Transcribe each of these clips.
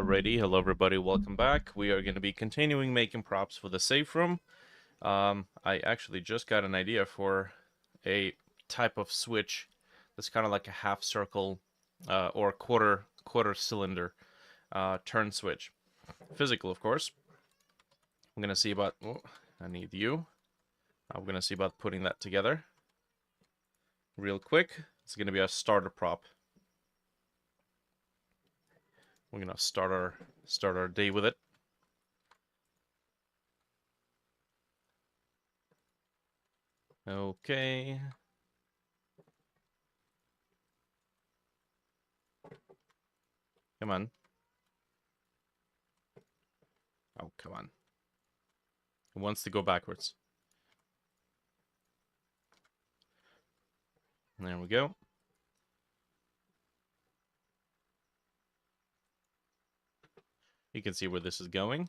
Alrighty, hello everybody, welcome back. We are going to be continuing making props for the safe room. I actually just got an idea for a type of switch that's kind of like a half circle or quarter cylinder turn switch. Physical, of course. I'm going to see about... Oh, I need you. I'm going to see about putting that together real quick. It's going to be a starter prop. We're going to start our day with it. Okay. Come on. Oh, come on. It wants to go backwards. There we go. You can see where this is going.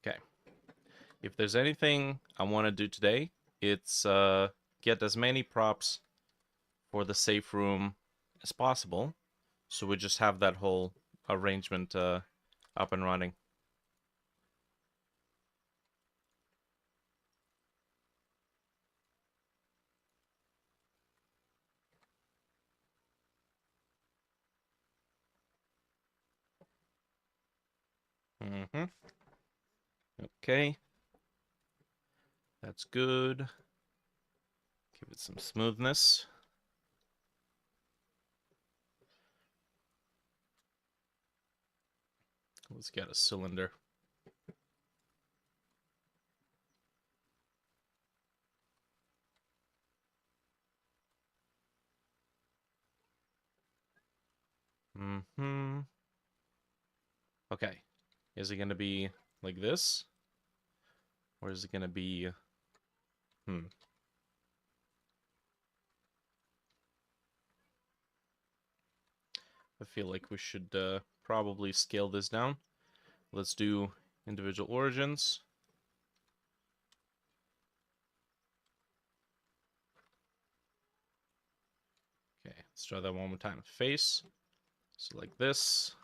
Okay. If there's anything I want to do today, it's get as many props for the safe room as possible. So we just have that whole arrangement up and running. Mm-hmm. Okay. That's good. Give it some smoothness. Let's get a cylinder. Mm-hmm. Okay. Is it going to be like this? Or is it going to be... I feel like we should probably scale this down. Let's do individual origins. Okay, let's try that one more time. Face. So like this.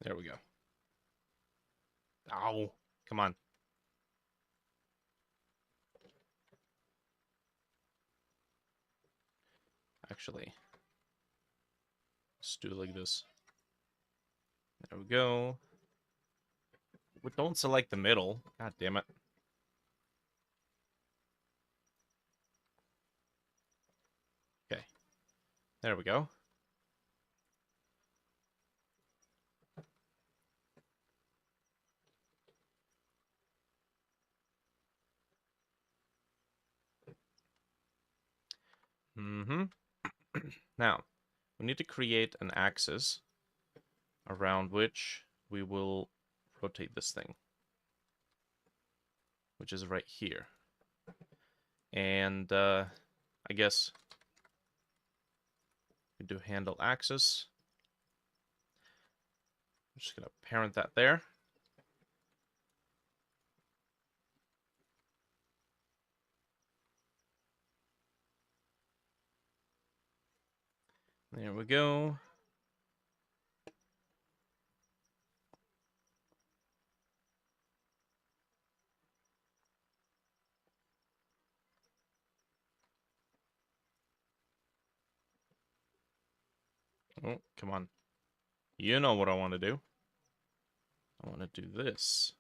There we go. Ow. Come on. Actually, let's do it like this. There we go. We don't select the middle. God damn it. Okay. There we go. Mm-hmm. Now, we need to create an axis around which we will rotate this thing, which is right here. And I guess we do handle axis. I'm just gonna parent that there. There we go. Oh, come on. You know what I want to do. I want to do this.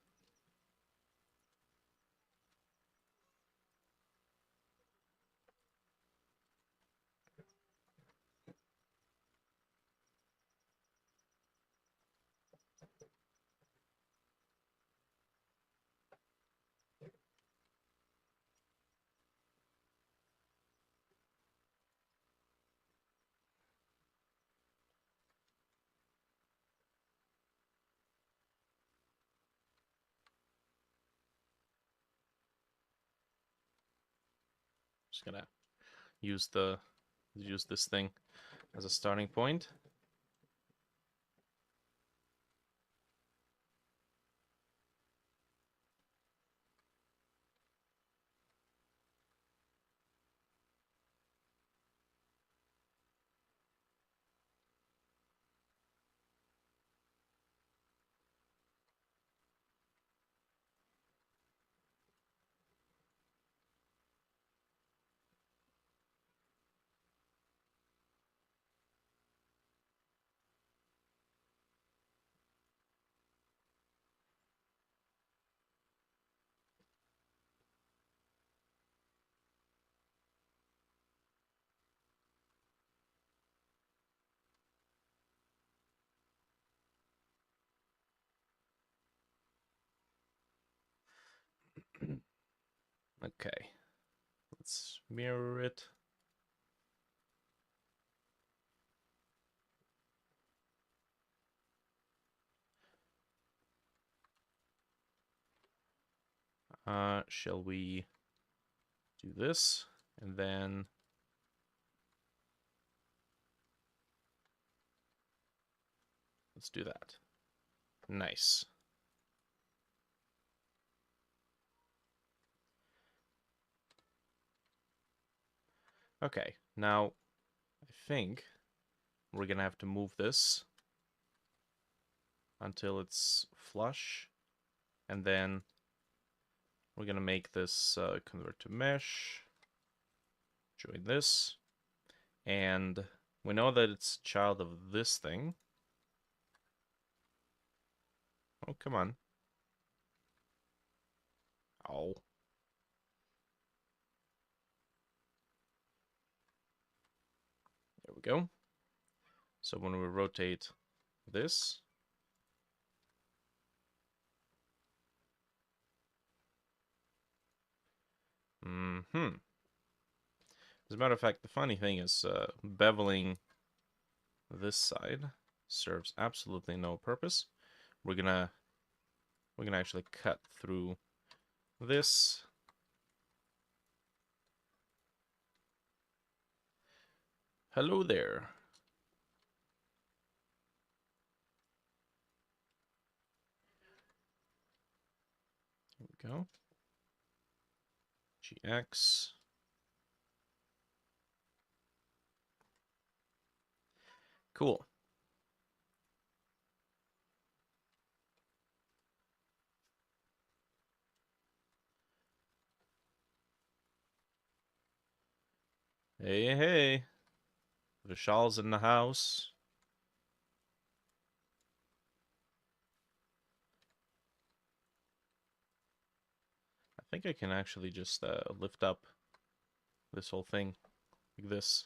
Just gonna use this thing as a starting point. Okay, let's mirror it. Shall we do this and then let's do that. Nice. Okay, now I think we're gonna have to move this until it's flush, and then we're gonna make this convert to mesh, join this, and we know that it's child of this thing. Oh, come on. Oh. There we go. So when we rotate this, as a matter of fact, the funny thing is beveling this side serves absolutely no purpose. We're gonna actually cut through this. Hello there. There we go. GX. Cool. Hey, hey. Vishal's in the house. I think I can actually just lift up this whole thing like this.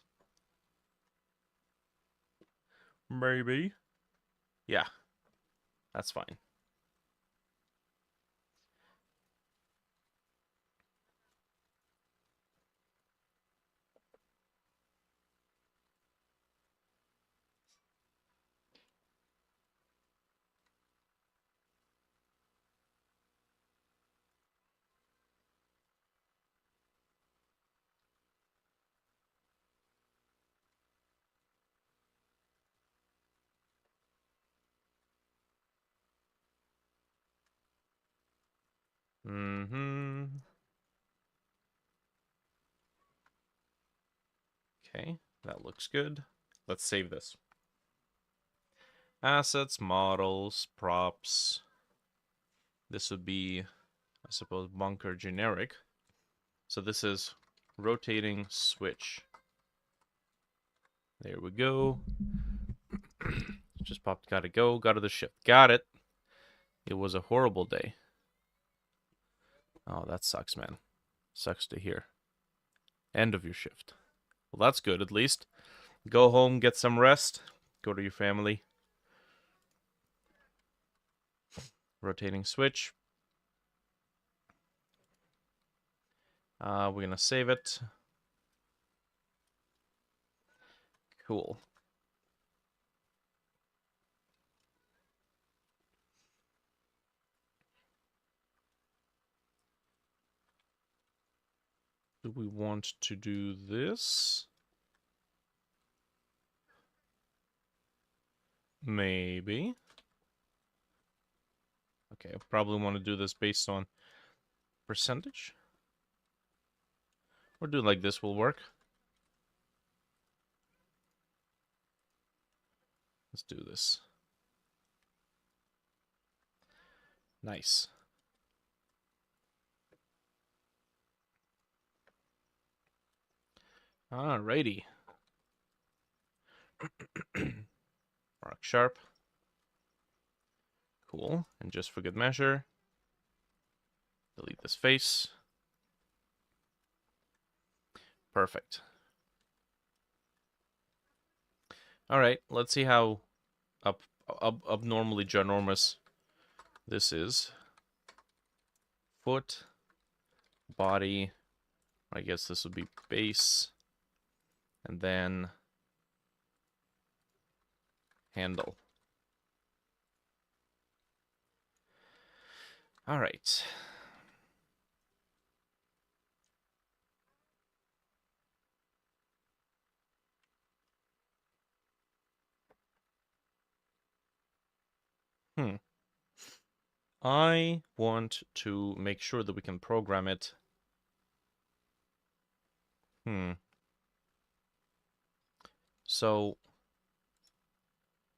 Maybe. Yeah, that's fine. Okay, that looks good. Let's save this. Assets, models, props. This would be, I suppose, bunker generic. So this is rotating switch. There we go. Just popped, gotta go, got to the shift. Got it. It was a horrible day. Oh, that sucks, man. Sucks to hear. End of your shift. Well, that's good, at least. Go home, get some rest. Go to your family. Rotating switch. We're going to save it. Cool. Do we want to do this? Maybe. Okay, I probably want to do this based on percentage. Or do like this will work. Let's do this. Nice. Alrighty. Mark sharp. Cool. And just for good measure, delete this face. Perfect. Alright, let's see how abnormally ginormous this is. Foot, body, I guess this would be base, and then handle. Alright. I want to make sure that we can program it. So,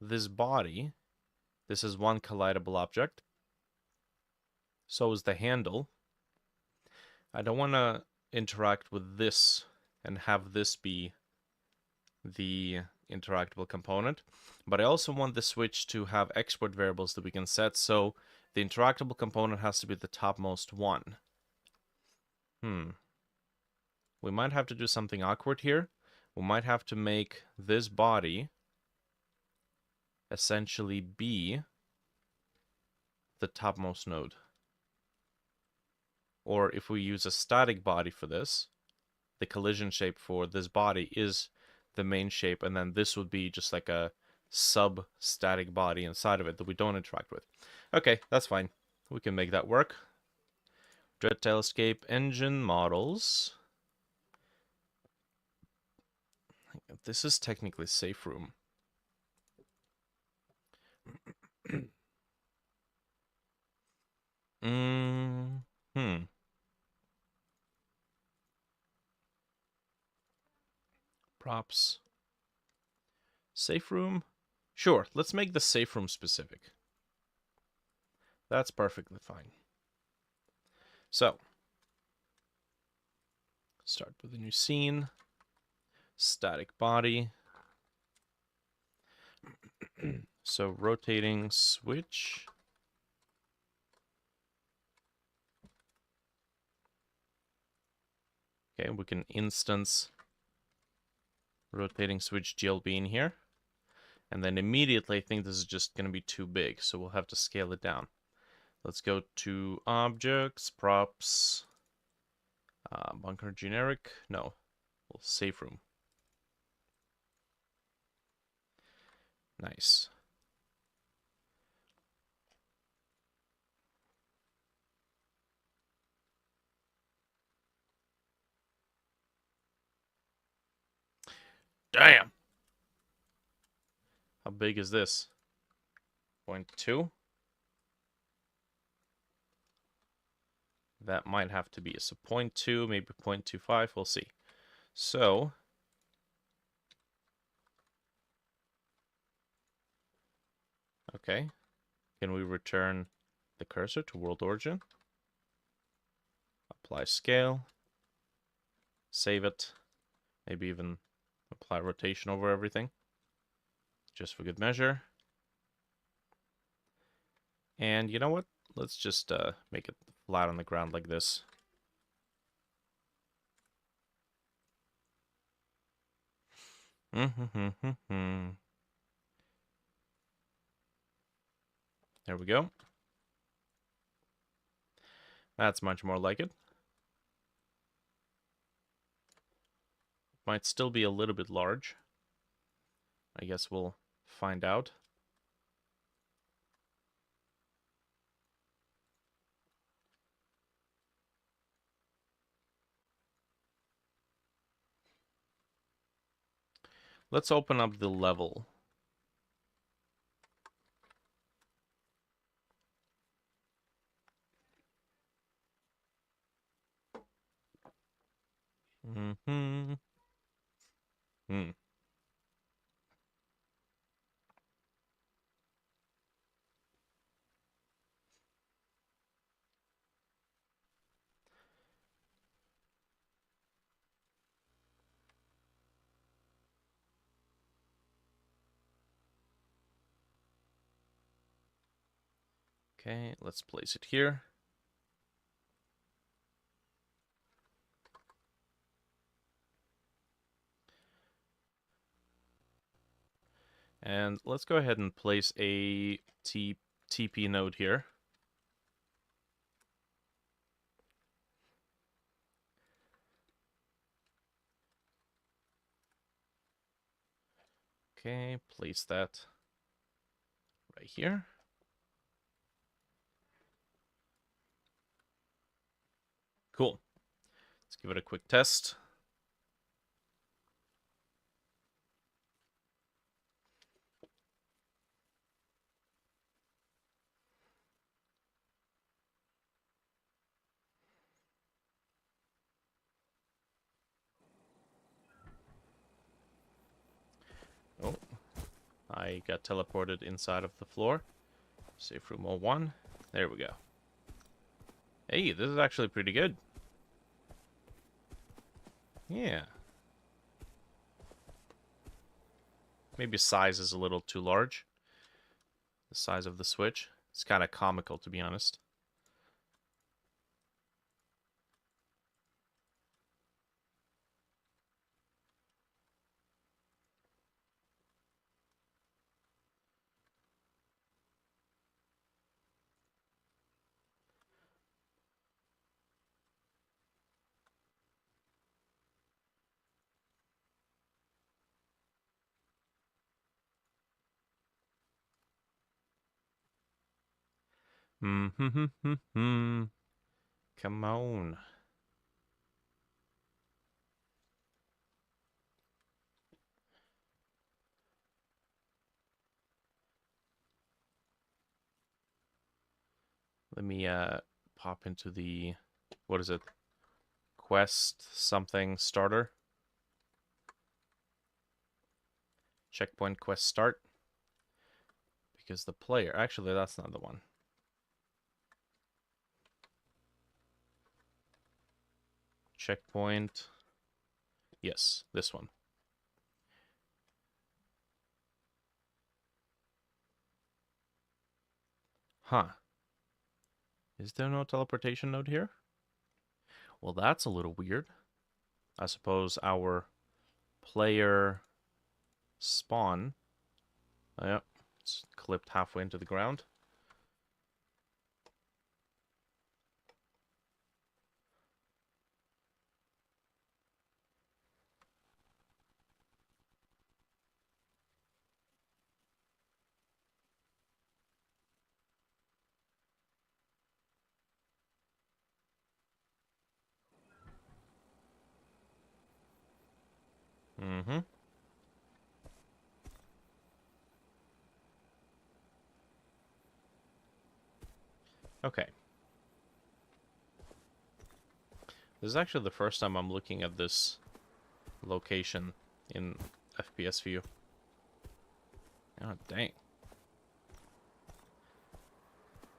this body, this is one collidable object. So is the handle. I don't want to interact with this and have this be the interactable component, but I also want the switch to have export variables that we can set, so the interactable component has to be the topmost one. We might have to do something awkward here. We might have to make this body essentially be the topmost node. Or if we use a static body for this, the collision shape for this body is the main shape, and then this would be just like a sub-static body inside of it that we don't interact with. Okay, that's fine. We can make that work. Dreadtail escape engine models. This is technically safe room. Props. Safe room? Sure, let's make the safe room specific. That's perfectly fine. So, start with a new scene. Static body. So, rotating switch. Okay, we can instance rotating switch GLB in here. And then immediately I think this is just going to be too big, so we'll have to scale it down. Let's go to objects, props, bunker generic. No, well, safe room. Nice. Damn! How big is this? 0.2? That might have to be a 0.2, maybe 0.25, we'll see. So, okay. Can we return the cursor to world origin? Apply scale. Save it. Maybe even apply rotation over everything. Just for good measure. And you know what? Let's just make it flat on the ground like this. There we go. That's much more like it. Might still be a little bit large. I guess we'll find out. Let's open up the level. Mm-hmm. Hmm. Okay, let's place it here. And let's go ahead and place a TP node here. Okay, place that right here. Cool. Let's give it a quick test. Oh, I got teleported inside of the floor. Safe room 01. There we go. Hey, this is actually pretty good. Yeah. Maybe size is a little too large. The size of the switch. It's kind of comical, to be honest. Hmm. Come on. Let me pop into the, what is it? Quest something starter. Checkpoint quest start. Because the player, actually that's not the one. Checkpoint. Yes, this one. Huh. Is there no teleportation node here? Well, that's a little weird. I suppose our player spawn. Oh, yep, it's clipped halfway into the ground. Mm-hmm. Okay. This is actually the first time I'm looking at this location in FPS view. Oh, dang.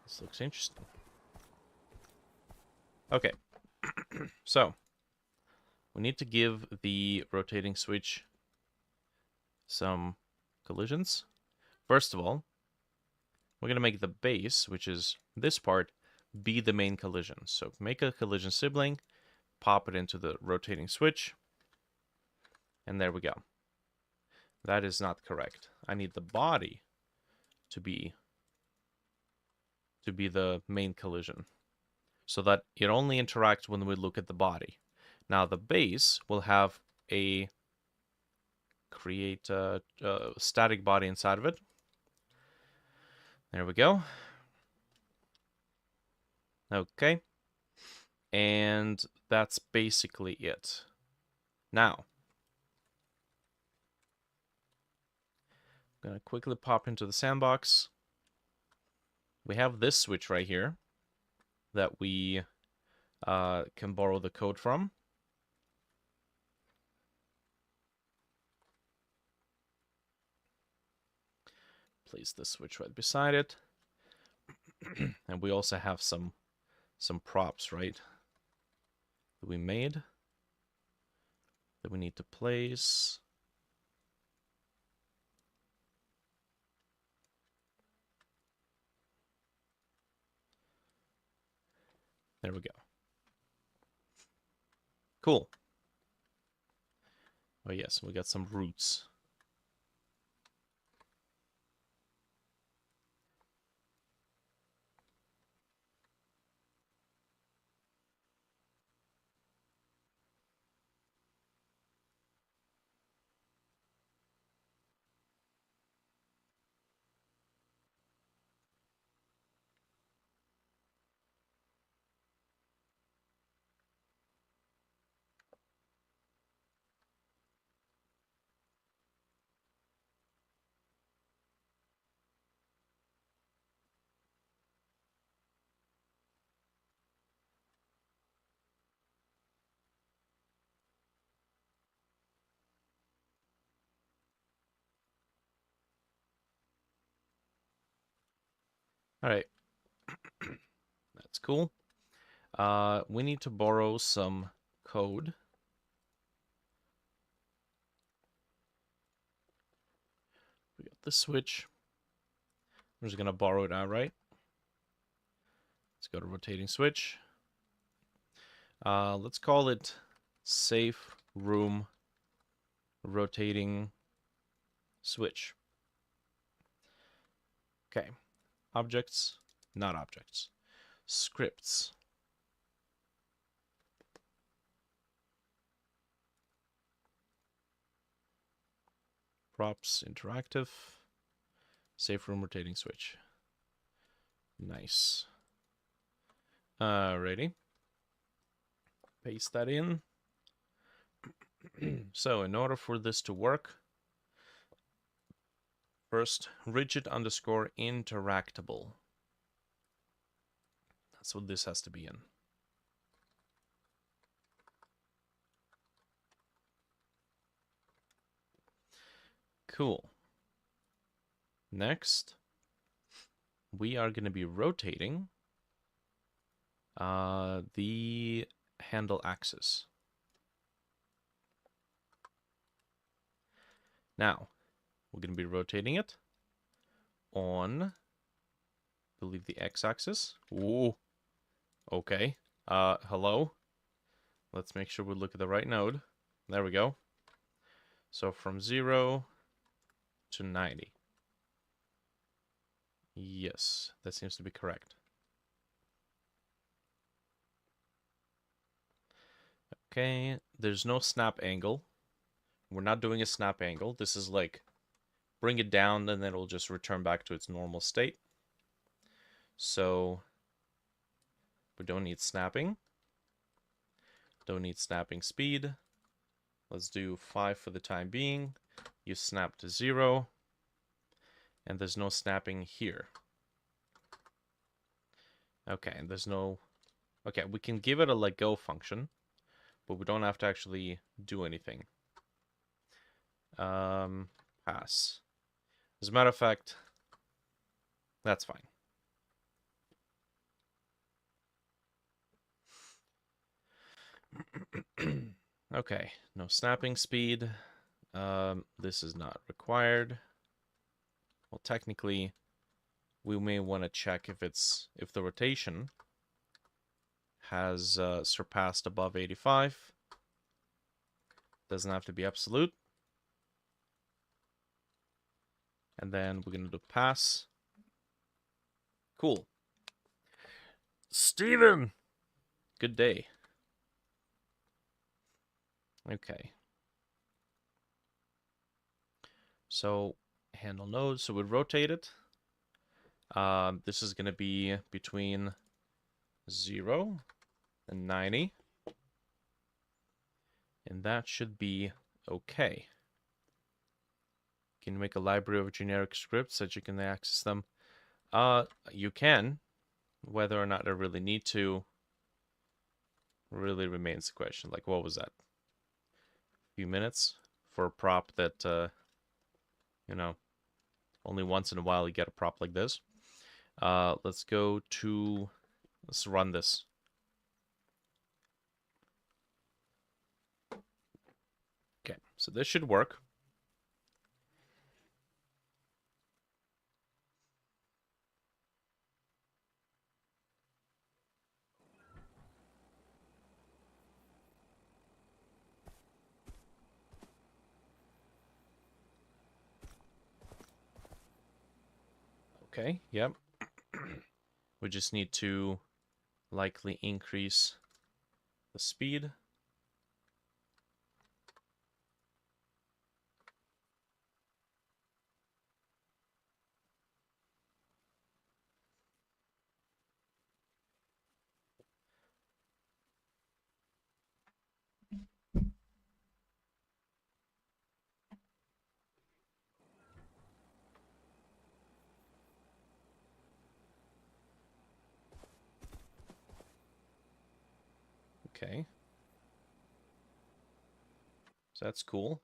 This looks interesting. Okay. So, we need to give the rotating switch some collisions. First of all, we're going to make the base, which is this part, be the main collision. So make a collision sibling, pop it into the rotating switch, and there we go. That is not correct. I need the body to be the main collision, so that it only interacts when we look at the body. Now the base will have a create a static body inside of it. There we go. Okay. And that's basically it. Now, Gonna quickly pop into the sandbox. We have this switch right here that we can borrow the code from. Place the switch right beside it. And we also have some props, right? That we made. That we need to place. There we go. Cool. Oh yes, we got some roots. All right. That's cool. We need to borrow some code. We got the switch. We're just gonna borrow it outright. Let's go to rotating switch. Let's call it safe room rotating switch. Okay. Objects, not objects. Scripts. Props, interactive. Safe room rotating switch. Nice. Alrighty. Paste that in. So in order for this to work, first, rigid underscore interactable. That's what this has to be in. Cool. Next, we are going to be rotating the handle axis. Now, we're going to be rotating it on, I believe, the x-axis. Ooh. Okay. Hello? Let's make sure we look at the right node. There we go. So from 0 to 90. Yes, that seems to be correct. Okay, there's no snap angle. We're not doing a snap angle. This is like, bring it down, and then it'll just return back to its normal state. So, we don't need snapping. Don't need snapping speed. Let's do 5 for the time being. You snap to 0. And there's no snapping here. Okay, and there's no... Okay, we can give it a let go function, but we don't have to actually do anything. Pass. As a matter of fact, that's fine. Okay, no snapping speed. This is not required. Well, technically, we may want to check if the rotation has surpassed above 85. Doesn't have to be absolute. And then we're gonna do pass. Cool. Steven! Good day. Okay. So, handle node. So we rotate it. This is gonna be between 0 and 90. And that should be okay. Can you make a library of generic scripts that you can access them? You can. Whether or not I really need to really remains the question. Like, what was that? A few minutes for a prop that, you know, only once in a while you get a prop like this. Let's go to, let's run this. Okay, so this should work. Okay, yep. We just need to likely increase the speed. Okay. So that's cool.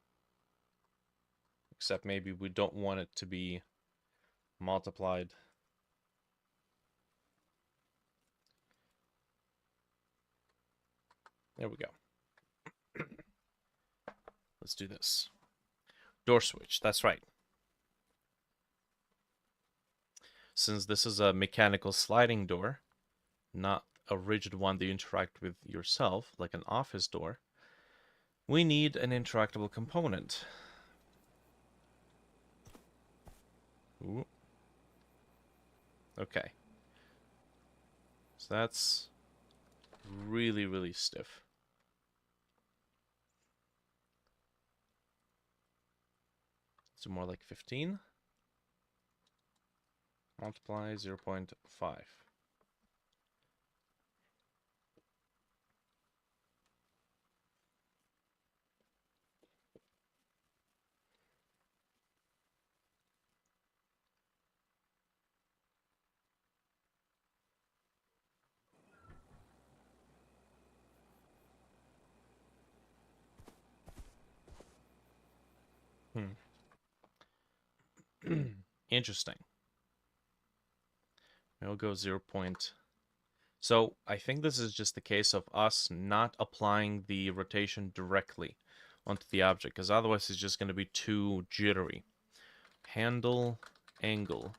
Except maybe we don't want it to be multiplied. There we go. Let's do this. Door switch, that's right. Since this is a mechanical sliding door, not a rigid one that you interact with yourself, like an office door, we need an interactable component. Ooh. Okay. So that's really, really stiff. So more like 15. Multiply 0.5. Interesting. We'll go 0. So I think this is just the case of us not applying the rotation directly onto the object, because otherwise it's just going to be too jittery. Handle angle.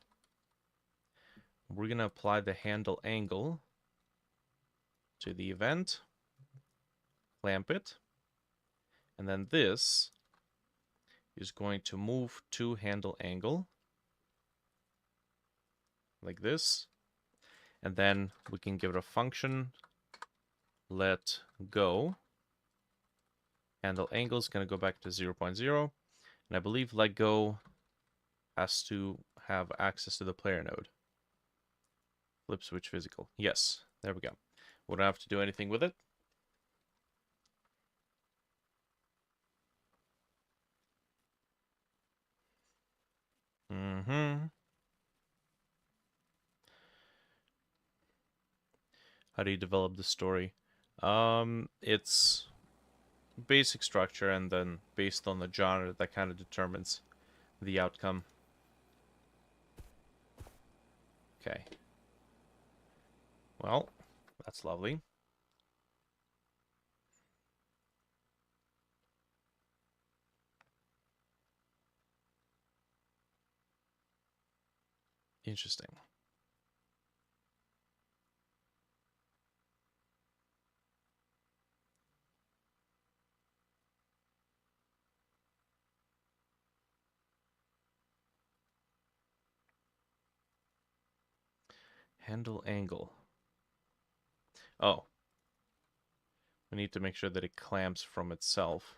We're going to apply the handle angle to the event, clamp it, and then this is going to move to handle angle, like this, and then we can give it a function, let go. Handle angle is going to go back to 0.0, and I believe let go has to have access to the player node. Flip switch physical. Yes, there we go. We don't have to do anything with it. How do you develop the story? It's basic structure, and then based on the genre, that kind of determines the outcome. Okay. Well, that's lovely. Interesting. Handle angle. Oh. We need to make sure that it clamps from itself.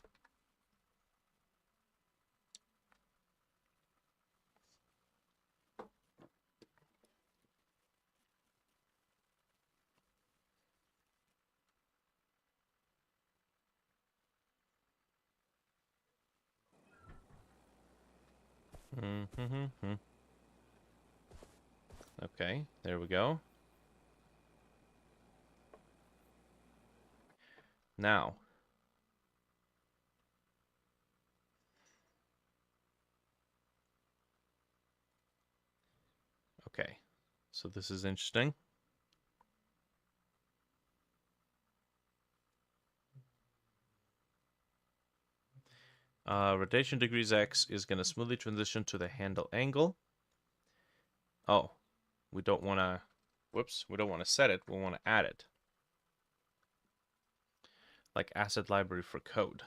Mm-hmm. Okay, there we go. Now, okay, so this is interesting. Rotation degrees X is going to smoothly transition to the handle angle. Oh, we don't want to, whoops, we don't want to set it, we want to add it. Like asset library for code.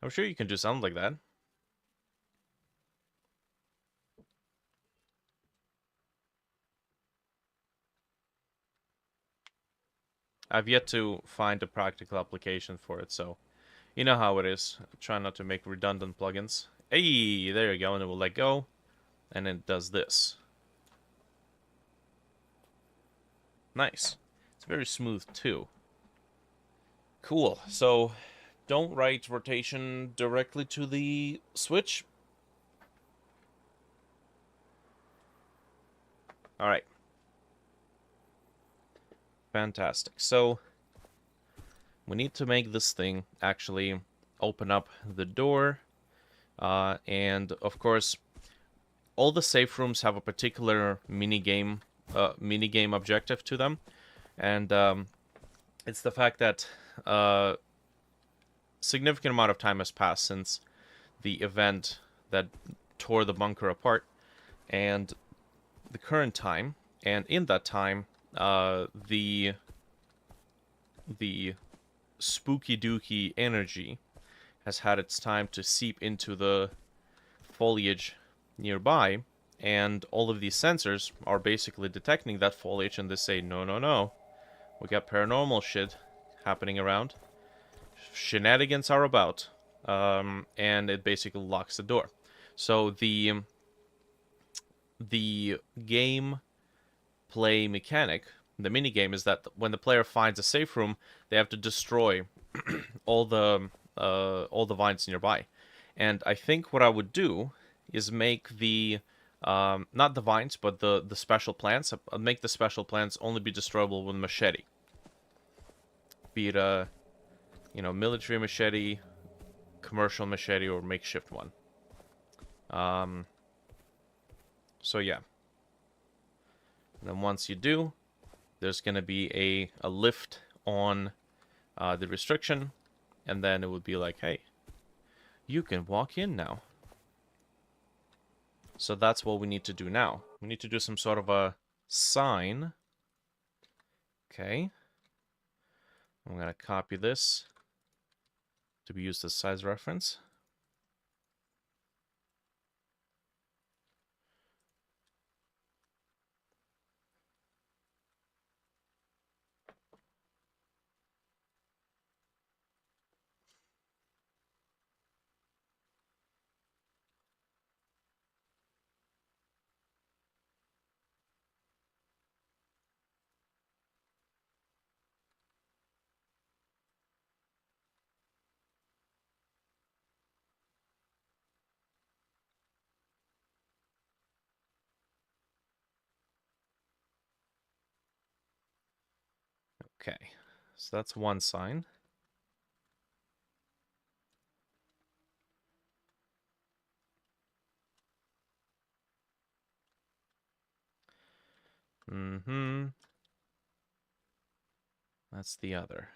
I'm sure you can do something like that. I've yet to find a practical application for it, so you know how it is. Try not to make redundant plugins. Hey, there you go, and it will let go, and it does this. Nice. It's very smooth too. Cool. So don't write rotation directly to the switch. All right. Fantastic. So we need to make this thing actually open up the door. And of course, all the safe rooms have a particular minigame objective to them. And it's the fact that significant amount of time has passed since the event that tore the bunker apart, and the current time, and in that time, the spooky dooky energy has had its time to seep into the foliage nearby, and all of these sensors are basically detecting that foliage, and they say, no, no, no, we got paranormal shit happening around. Shenanigans are about. And it basically locks the door. So the game play mechanic, the mini game, is that when the player finds a safe room, they have to destroy all the vines nearby. And I think what I would do is make the not the vines, but the special plants. I'd make the special plants only be destroyable with machete. Be it a military machete, commercial machete, or makeshift one. So yeah. And then once you do, there's going to be a lift on the restriction, and then it would be like, hey, you can walk in now. So that's what we need to do now. We need to do some sort of a sign. Okay. I'm going to copy this to be used as size reference. Okay. So that's one sign. Mm-hmm. That's the other.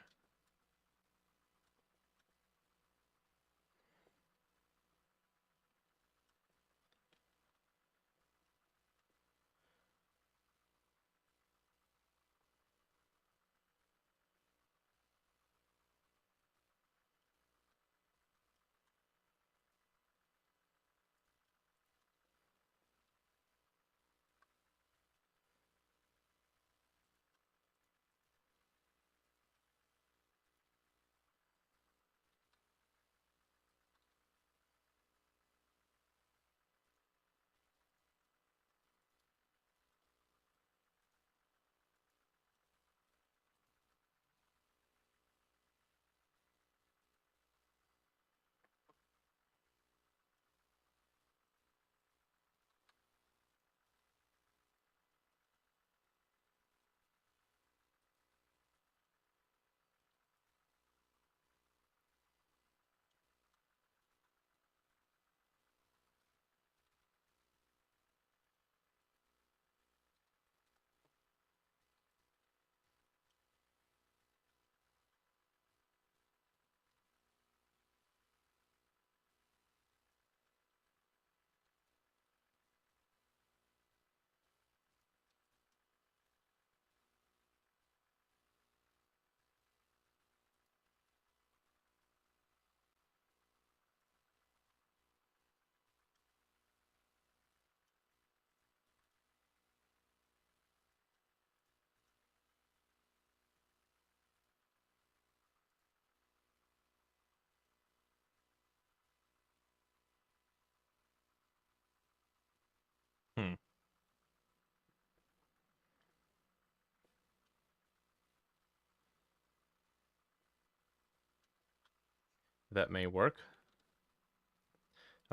that may work.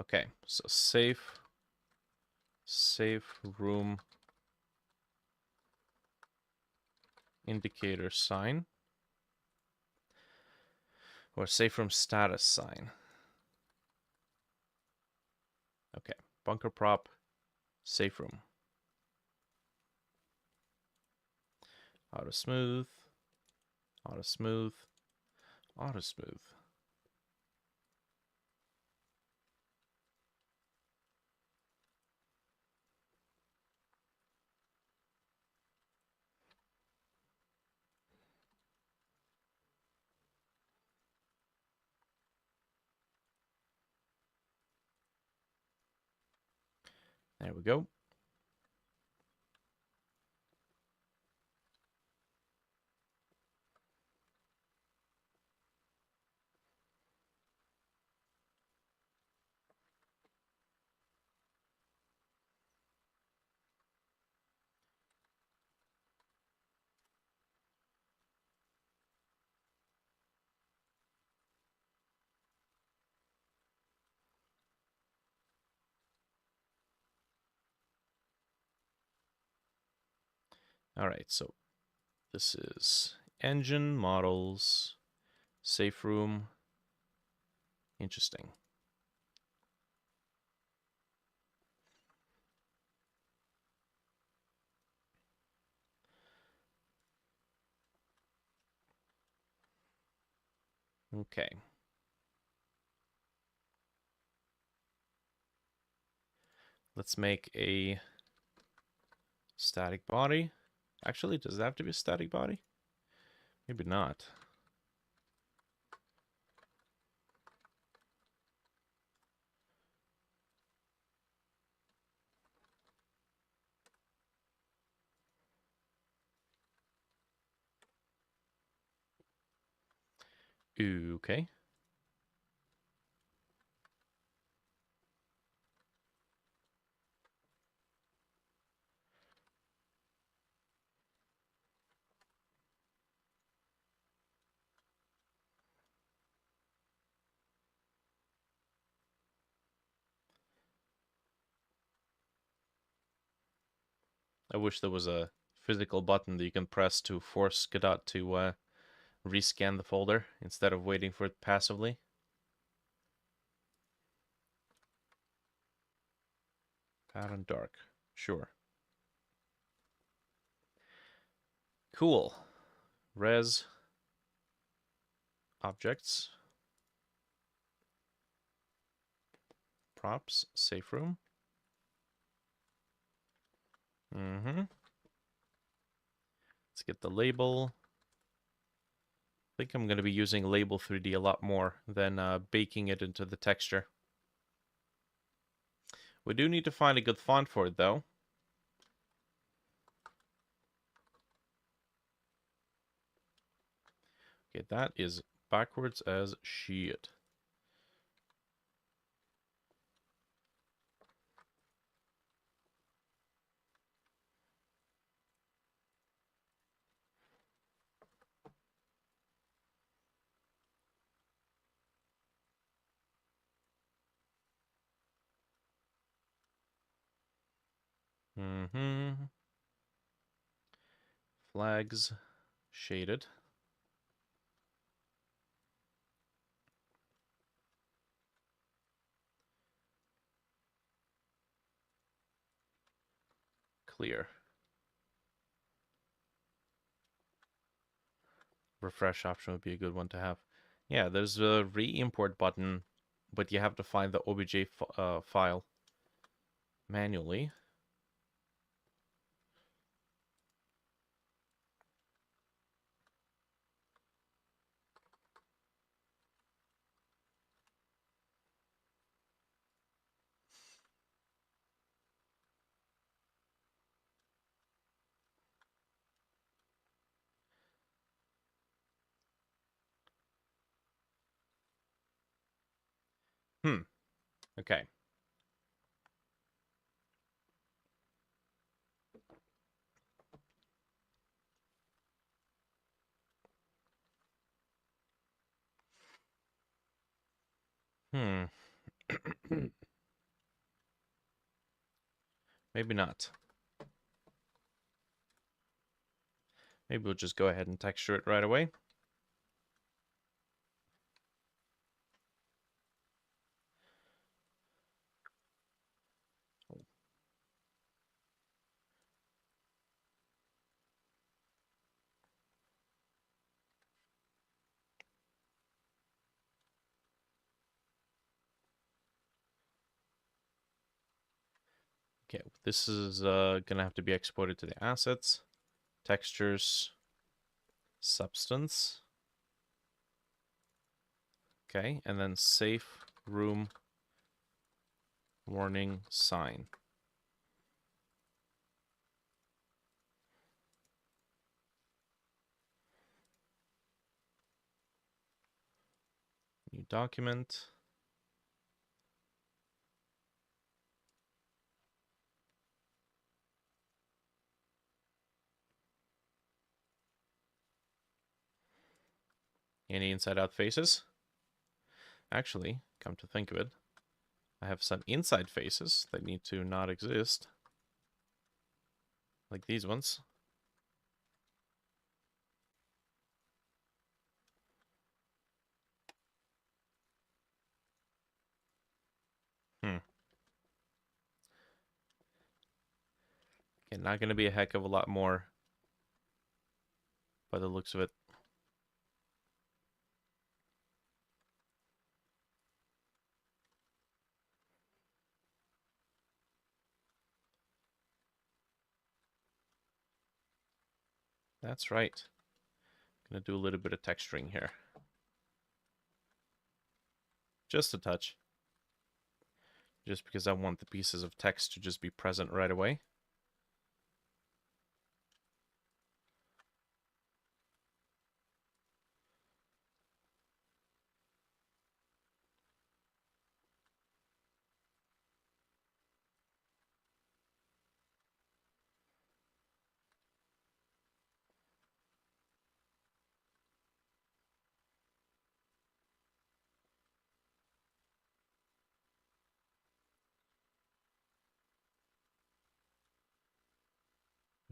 Okay, so safe room indicator sign, or safe room status sign. Okay, bunker prop, safe room. Auto smooth, auto smooth, auto smooth. There we go. All right, so this is engine models, safe room. Interesting. Okay. Let's make a static body. Actually, does it have to be a static body? Maybe not. Okay. I wish there was a physical button that you can press to force Godot to rescan the folder instead of waiting for it passively. Pattern dark. Sure. Cool. Res objects. Props. Safe room. Let's get the label. I think I'm going to be using label 3D a lot more than baking it into the texture. We do need to find a good font for it, though. Okay, that is backwards as shit. Flags shaded. Clear. Refresh option would be a good one to have. Yeah, there's a re-import button, but you have to find the obj file manually. Okay. Hmm. Maybe not. Maybe we'll just go ahead and texture it right away. Okay, this is gonna have to be exported to the assets, textures, substance. Okay, and then safe room warning sign. New document. Any inside out faces? Actually, come to think of it, I have some inside faces that need to not exist. Like these ones. Hmm. Okay, not gonna be a heck of a lot more by the looks of it. That's right. Gonna do a little bit of texturing here. Just a touch. Just because I want the pieces of text to just be present right away.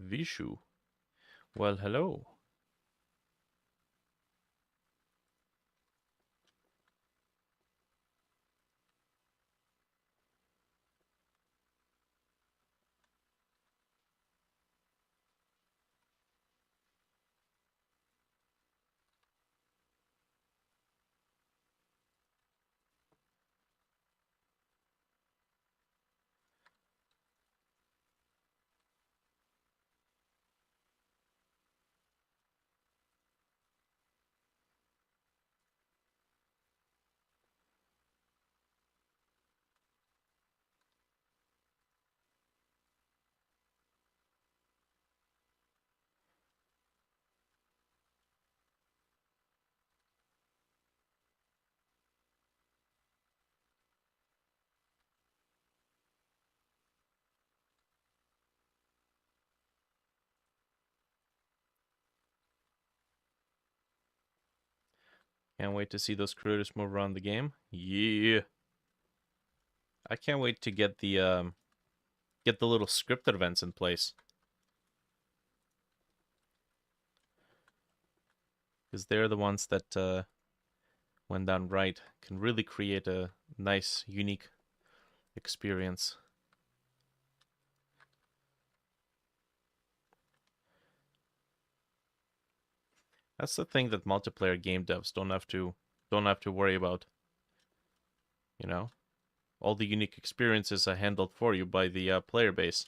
Vishu. Well, hello. Can't wait to see those critters move around the game. Yeah. I can't wait to get the little scripted events in place. Because they're the ones that, when done right, can really create a nice, unique experience. That's the thing that multiplayer game devs don't have to worry about. You know, all the unique experiences are handled for you by the player base.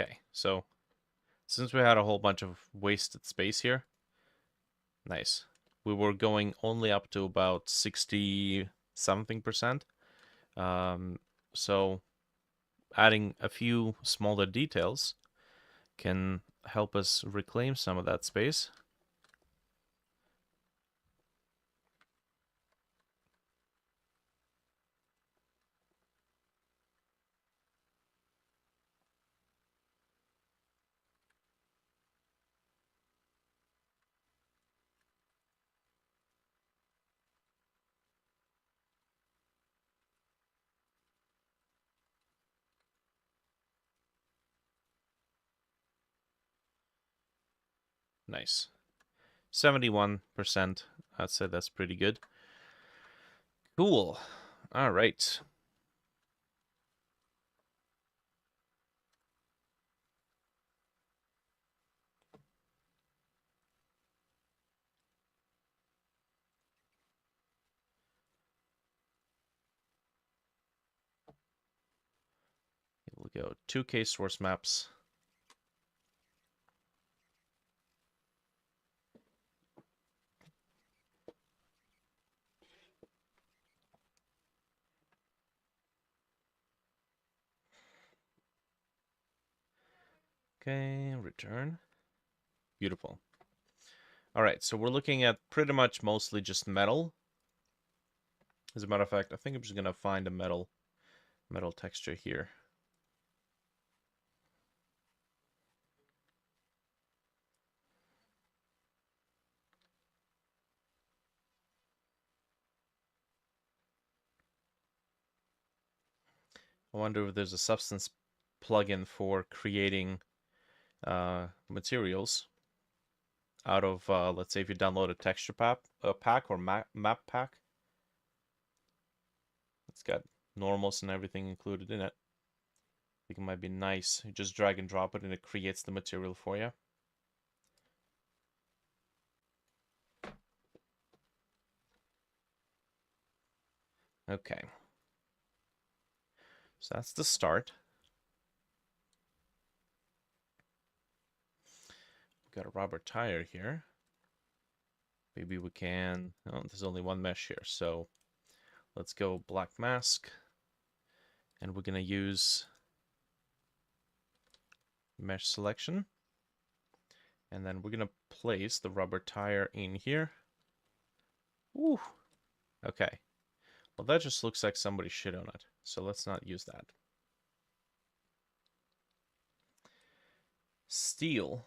Okay, so since we had a whole bunch of wasted space here, nice. We were going only up to about 60 something percent. So adding a few smaller details can help us reclaim some of that space. Nice. 71%. I'd say that's pretty good. Cool. All right. We'll go 2K source maps. Okay, return. Beautiful. All right, so we're looking at pretty much mostly just metal. As a matter of fact, I think I'm just gonna find a metal texture here. I wonder if there's a substance plugin for creating materials out of, let's say, if you download a texture pack or map pack. It's got normals and everything included in it. I think it might be nice. You just drag and drop it and it creates the material for you. Okay. So that's the start. We've got a rubber tire here. Maybe we can... Oh, there's only one mesh here, so let's go black mask. And we're going to use mesh selection. And then we're going to place the rubber tire in here. Ooh. Okay. Well, that just looks like somebody shit on it. So let's not use that. Steel.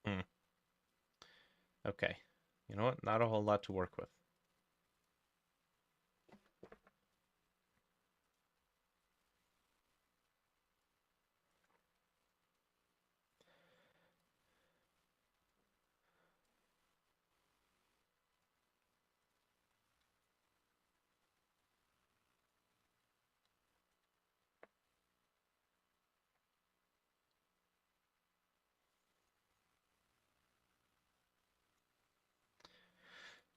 Hmm. Okay. You know what? Not a whole lot to work with.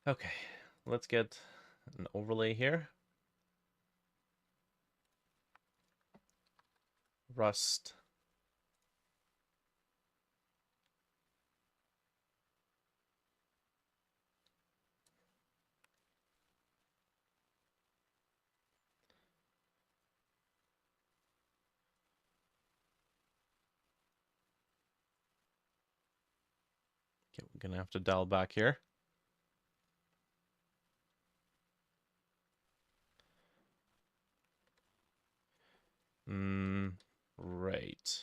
Okay. Let's get an overlay here. Rust. Okay, we're gonna have to dial back here. Right.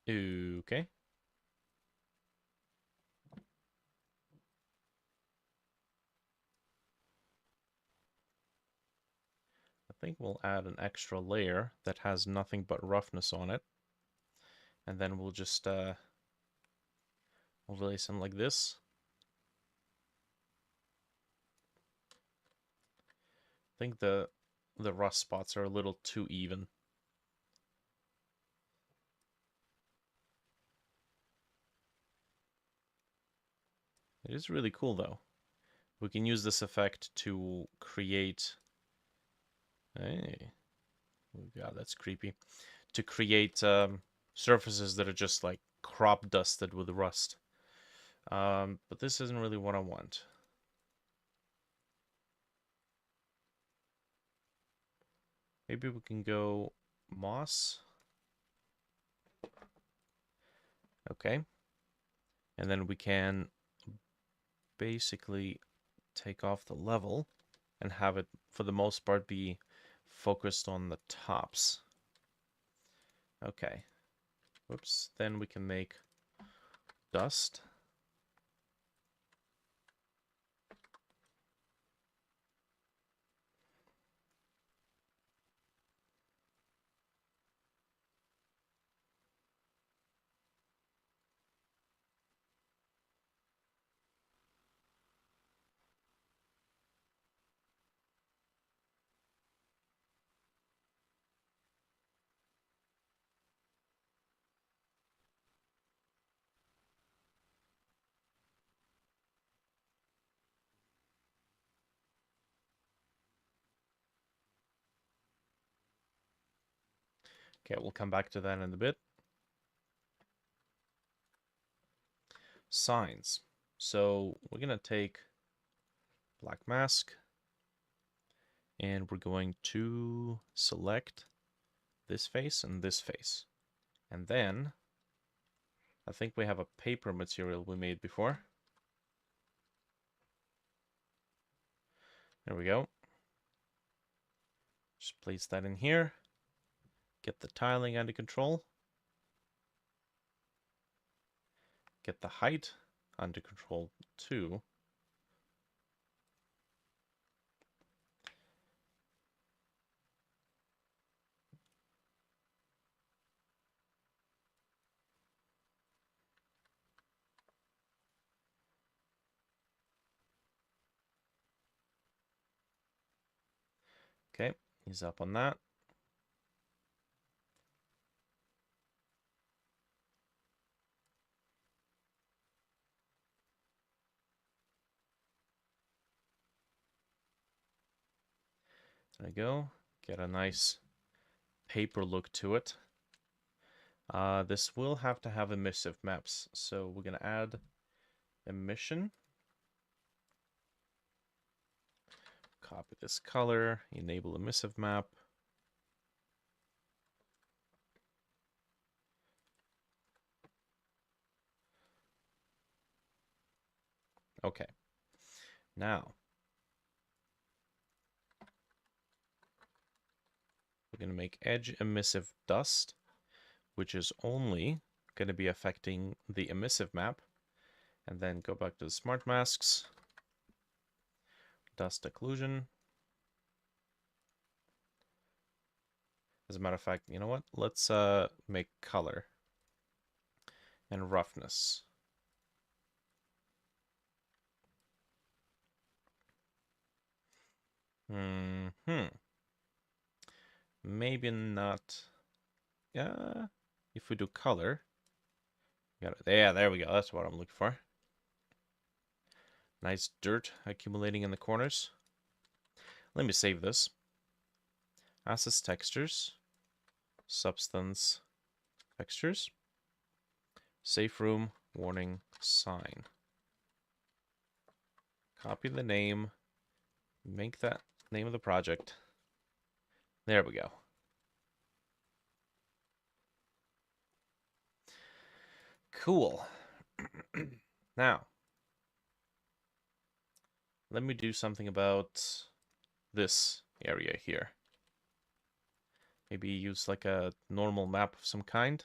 Okay. I think we'll add an extra layer that has nothing but roughness on it. And then we'll just overlay something like this. I think the rust spots are a little too even. It is really cool though. We can use this effect to create... Hey, oh god, that's creepy. To create surfaces that are just like crop dusted with rust. But this isn't really what I want. Maybe we can go moss. Okay. And then we can basically take off the level and have it, for the most part, be focused on the tops. Okay. Whoops. Then we can make dust. Okay, we'll come back to that in a bit. Signs. So we're going to take black mask and we're going to select this face and this face. And then I think we have a paper material we made before. There we go. Just place that in here. Get the tiling under control. Get the height under control too. Okay, he's up on that. There we go. Get a nice paper look to it. This will have to have emissive maps, so we're gonna add emission. Copy this color, enable emissive map. Okay. Now, we're going to make edge emissive dust, which is only going to be affecting the emissive map. And then go back to the smart masks, dust occlusion. As a matter of fact, you know what? Let's make color and roughness. Maybe not. Yeah. If we do color, got it. Yeah, there we go. That's what I'm looking for. Nice dirt accumulating in the corners. Let me save this. Assets textures, substance textures, safe room, warning, sign. Copy the name, make that name of the project. There we go. Cool. Now, let me do something about this area here. Maybe use like a normal map of some kind.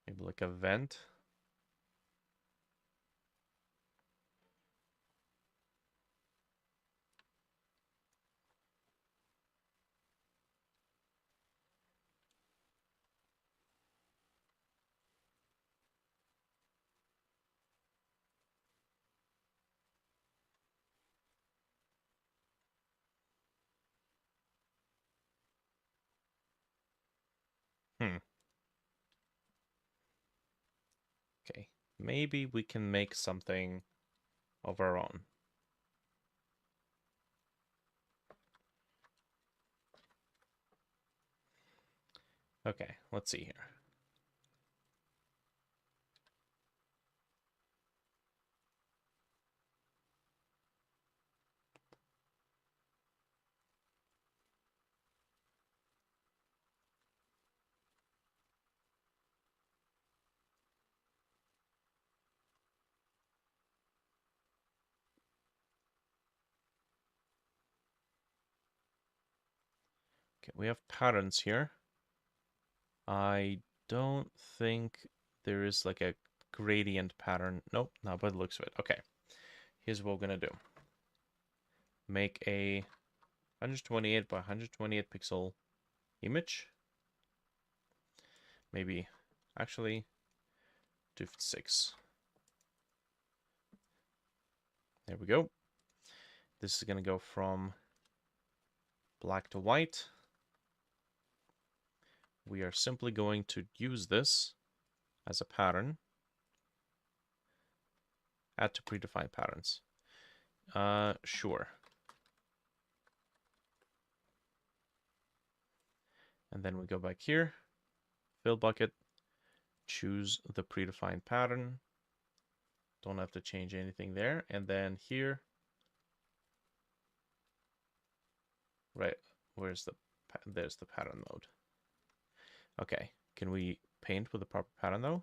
Maybe like a vent. Okay, maybe we can make something of our own. Okay, let's see here. Okay, we have patterns here. I don't think there is like a gradient pattern. Nope, not by the looks of it. Okay, here's what we're gonna do. Make a 128 by 128 pixel image. Maybe, actually, 256. There we go. This is gonna go from black to white. We are simply going to use this as a pattern. Add to predefined patterns. Sure. And then we go back here, fill bucket, choose the predefined pattern. Don't have to change anything there. And then here, right, there's the pattern mode. Okay, can we paint with the proper pattern though?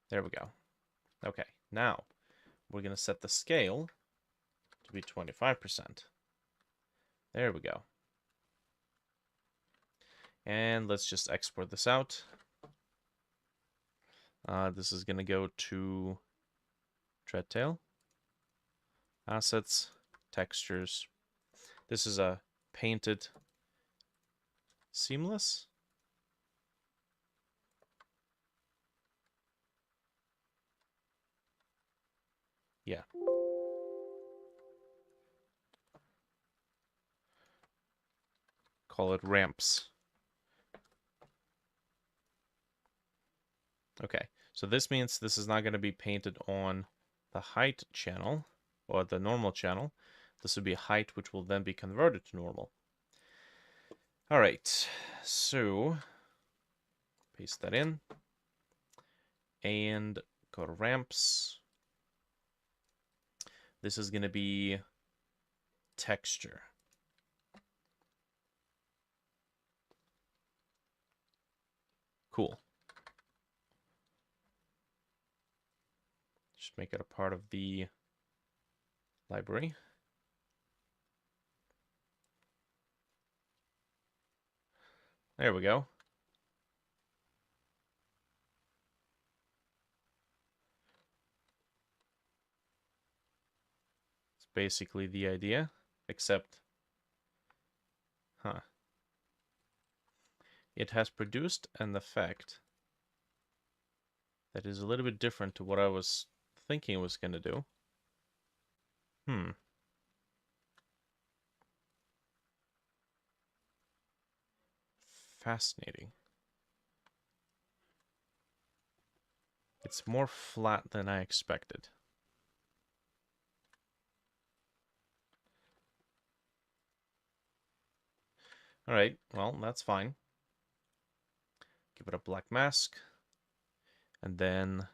There we go. Okay, now we're gonna set the scale to be 25%. There we go. And let's just export this out. This is gonna go to Treadtail, Assets, Textures. This is a painted seamless. Yeah. call it ramps. Okay, so this means this is not going to be painted on the height channel, or the normal channel. This would be height, which will then be converted to normal. All right, so paste that in, and go to ramps. This is going to be texture. Cool. Just make it a part of the library. There we go. It's basically the idea, except, it has produced an effect that is a little bit different to what I was thinking it was going to do. Fascinating. It's more flat than I expected. Alright, well, that's fine. Give it a black mask. And then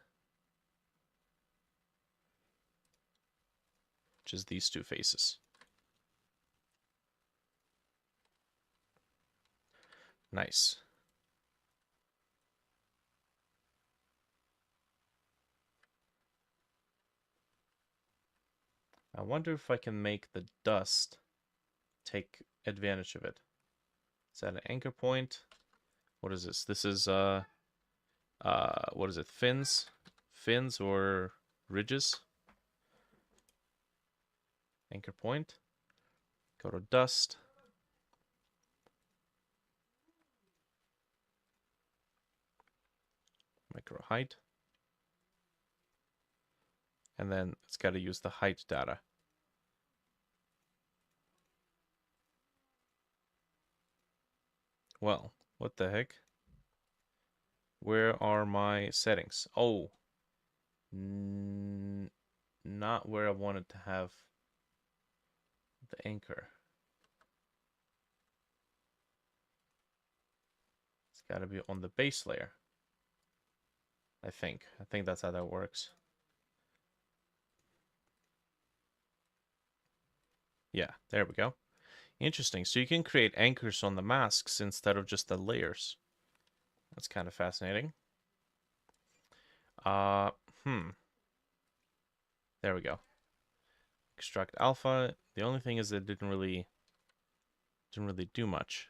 just these two faces. Nice. I wonder if I can make the dust take advantage of it. Is that an anchor point? What is this? This is what is it? Fins? Fins or ridges? Anchor point. Go to dust. Micro height. And then it's got to use the height data. Well, what the heck? Where are my settings? Oh, not where I wanted to have the anchor. It's got to be on the base layer. I think that's how that works. Yeah, there we go. Interesting. So you can create anchors on the masks instead of just the layers. That's kind of fascinating. There we go. Extract alpha. The only thing is it didn't really do much.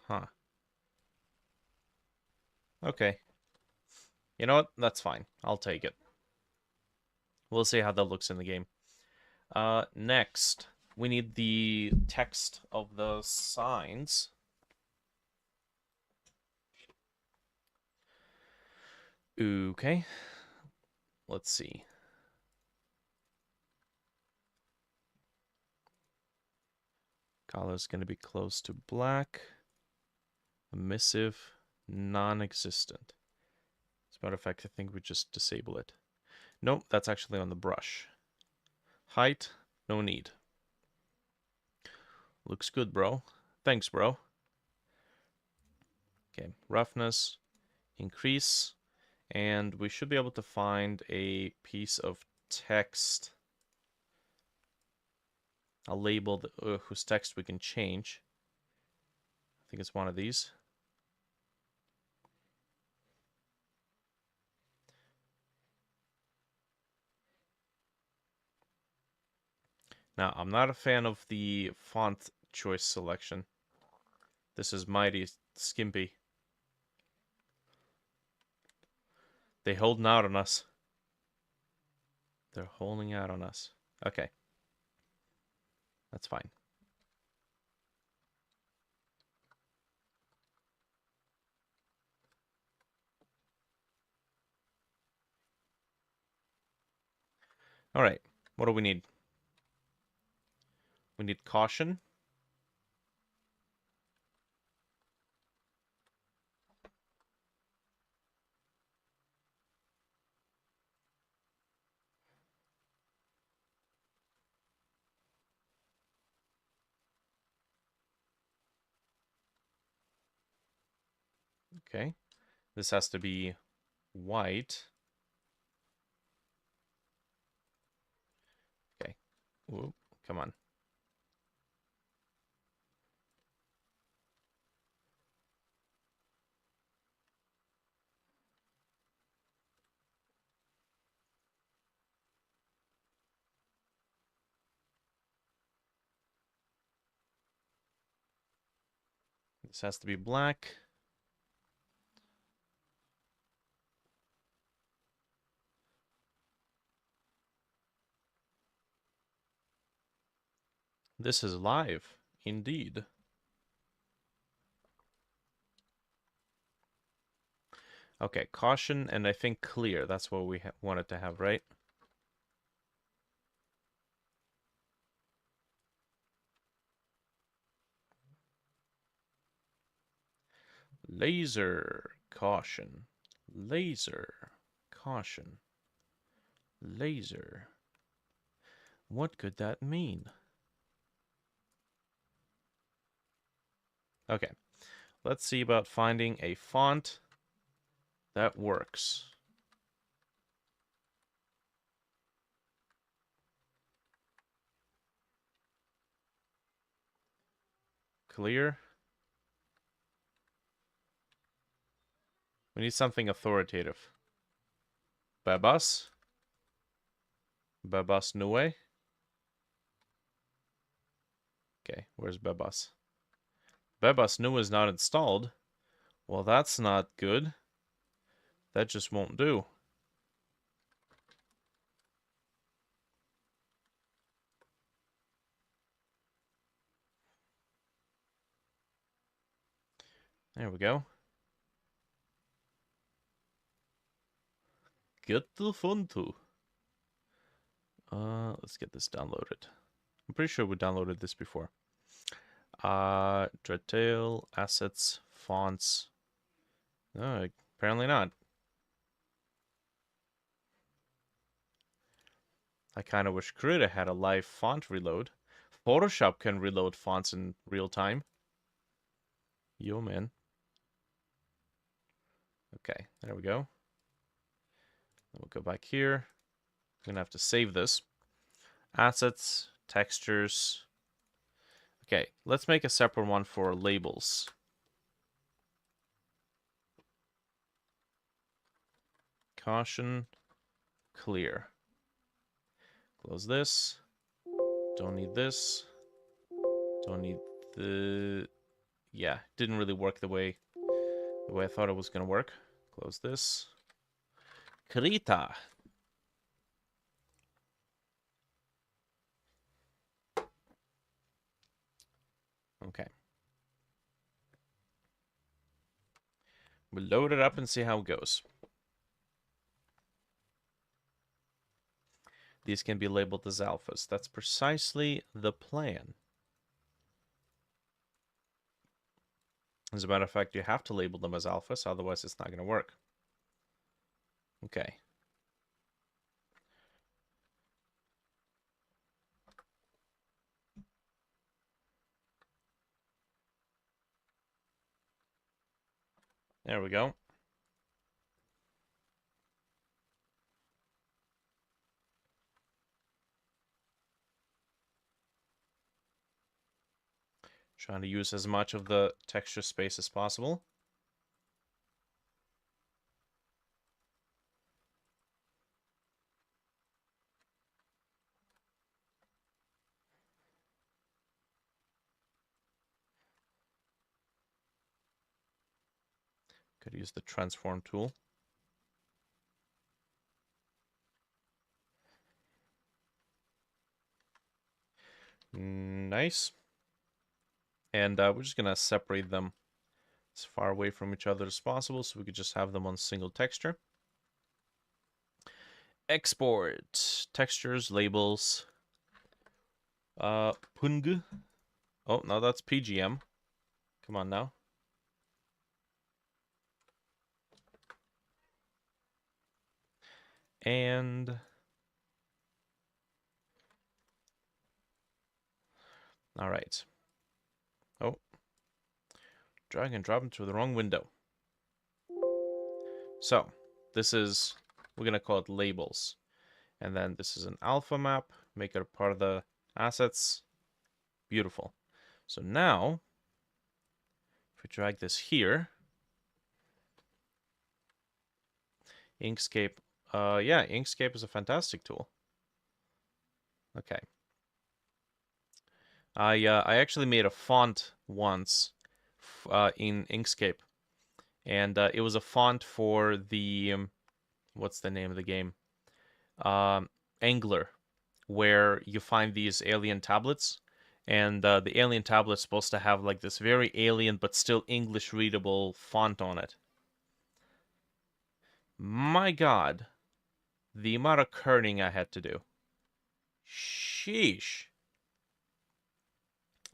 Huh. Okay. You know what? That's fine. I'll take it. We'll see how that looks in the game. Next, we need the text of the signs. Okay. Let's see. Color is going to be close to black. Emissive, non-existent. As a matter of fact, I think we just disable it. Nope, that's actually on the brush. Height, no need. Looks good, bro. Thanks, bro. Okay, roughness, increase, and we should be able to find a piece of text, a label whose text we can change. I think it's one of these. Now, I'm not a fan of the font choice selection. This is mighty skimpy. They holding out on us. They're holding out on us. Okay. That's fine. All right, what do we need? We need caution. Okay, this has to be white. Okay, ooh, come on. This has to be black. This is live, indeed. Okay, caution and I think clear. That's what we wanted to have, right? Laser, caution. Laser, caution. Laser. What could that mean? Okay, let's see about finding a font that works. Clear. We need something authoritative. Babas? Babas Nue? Okay, where's Babas? Babas Nue is not installed. Well, that's not good. That just won't do. There we go. Get the fun too. Let's get this downloaded. I'm pretty sure we downloaded this before. Dreadtail, assets, fonts. No, apparently not. I kind of wish Krita had a live font reload. Photoshop can reload fonts in real time. Yo, man. Okay, there we go. Then we'll go back here. I'm gonna have to save this. Assets, textures. Okay, let's make a separate one for labels. Caution, clear. Close this. Don't need this. Don't need the... Yeah, didn't really work the way I thought it was gonna work. Close this. Krita. Okay. We'll load it up and see how it goes. These can be labeled as alphas. That's precisely the plan. As a matter of fact, you have to label them as alphas, otherwise it's not going to work. Okay. There we go. Trying to use as much of the texture space as possible. Could use the transform tool. Nice. And we're just going to separate them as far away from each other as possible so we could just have them on single texture. Export. Textures, labels. Pung. Oh, no, that's PGM. Come on now. And... Alright. Oh. Drag and drop into the wrong window. So, this is... We're going to call it labels. And then this is an alpha map. Make it a part of the assets. Beautiful. So now, if we drag this here... Inkscape. Yeah, Inkscape is a fantastic tool. Okay. I actually made a font once in Inkscape, and it was a font for the what's the name of the game? Angler, where you find these alien tablets, and the alien tablet's supposed to have like this very alien but still English readable font on it. My God, the amount of kerning I had to do. Sheesh.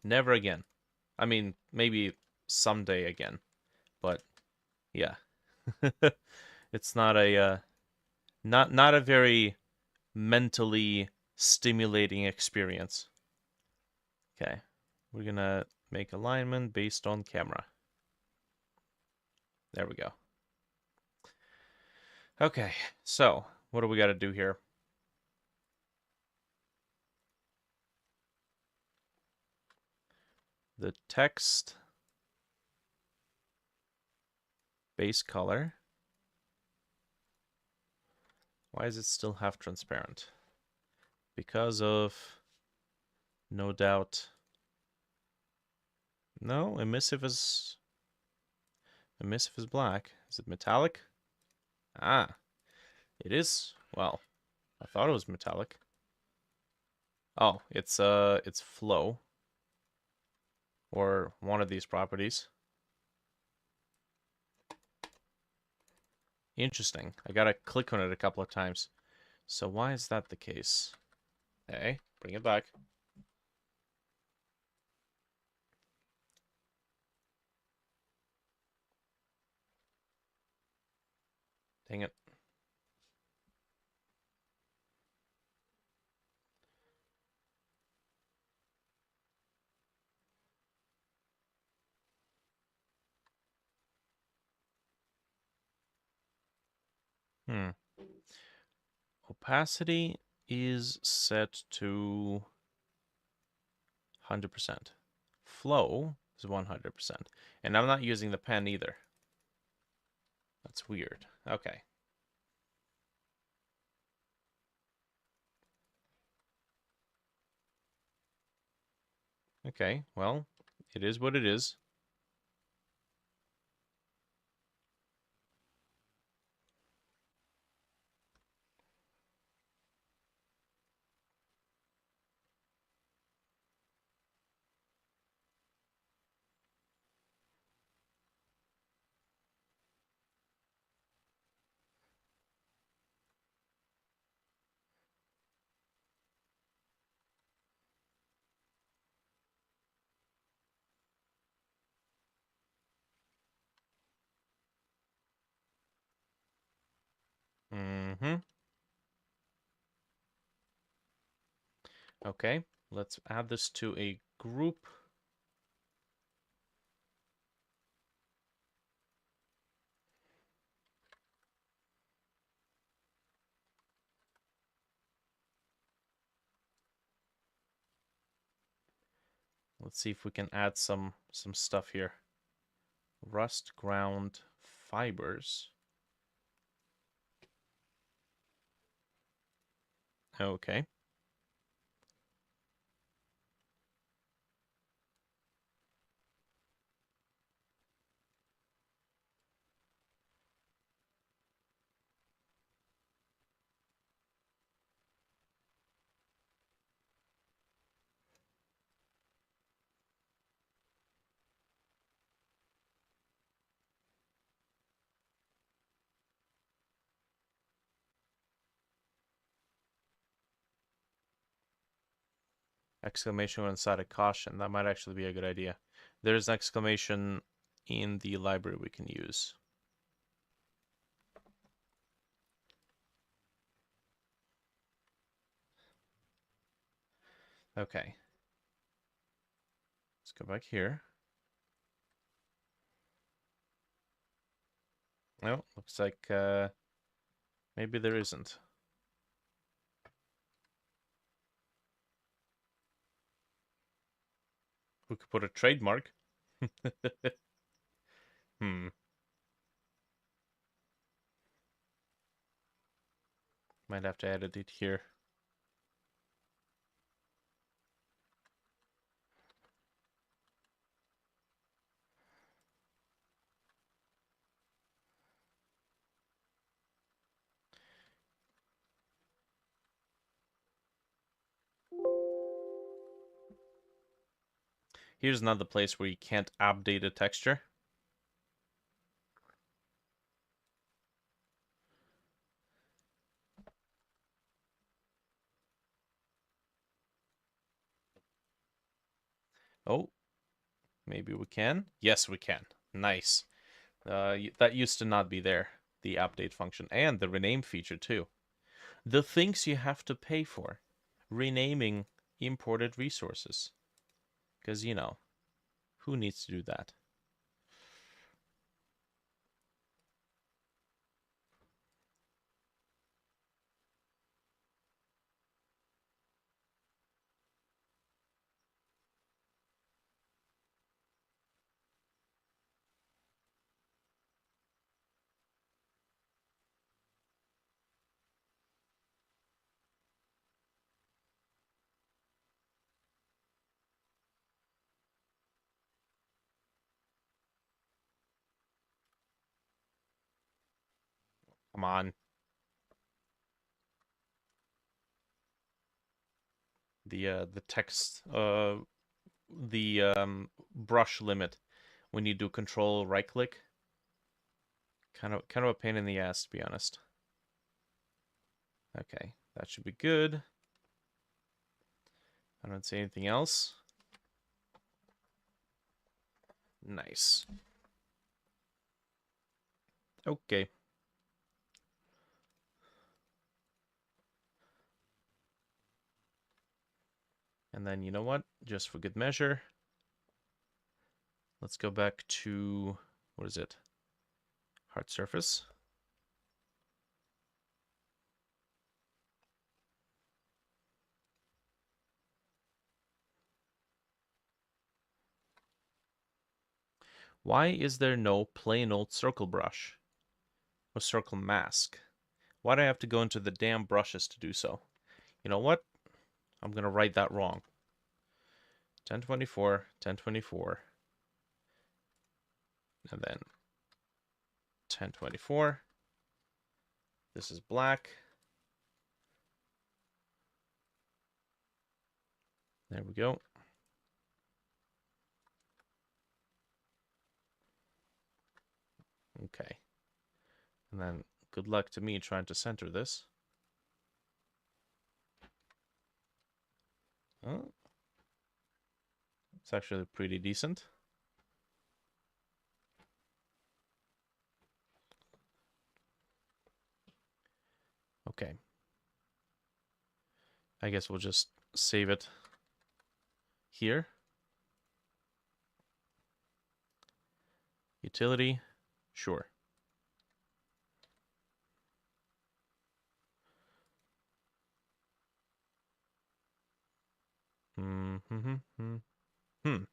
Never again. I mean, maybe someday again, but yeah, it's not a not a very mentally stimulating experience. Okay, we're gonna make alignment based on camera. There we go. Okay, so what do we got to do here? The text base color. Why is it still half transparent? Because of, no doubt. No, emissive is black. Is it metallic? Ah, it is. Well, I thought it was metallic. Oh, it's flow, or one of these properties. Interesting. I gotta click on it a couple of times. So why is that the case? Hey, bring it back. Dang it. Opacity is set to 100%. Flow is 100%. And I'm not using the pen either. That's weird. Okay. Okay, well, it is what it is. Mm-hmm. Okay, let's add this to a group. Let's see if we can add some stuff here. Rust ground fibers. Okay. Exclamation inside a caution. That might actually be a good idea. There's an exclamation in the library we can use. Okay. Let's go back here. Oh, looks like maybe there isn't. We could put a trademark. Hmm. Might have to edit it here. Here's another place where you can't update a texture. Oh, maybe we can. Yes, we can. Nice. That used to not be there. The update function and the rename feature too. The things you have to pay for. Renaming imported resources. Because, you know, who needs to do that? Come on. The text the brush limit when you do control right click. Kind of a pain in the ass, to be honest. Okay, that should be good. I don't see anything else. Nice. Okay. And then, you know what? Just for good measure, let's go back to, what is it? Hard surface. Why is there no plain old circle brush or circle mask? Why do I have to go into the damn brushes to do so? You know what? I'm going to write that wrong. 1024, 1024, and then 1024. This is black. There we go. Okay. And then good luck to me trying to center this. Oh, it's actually pretty decent. Okay. I guess we'll just save it here. Utility, sure. Hmm.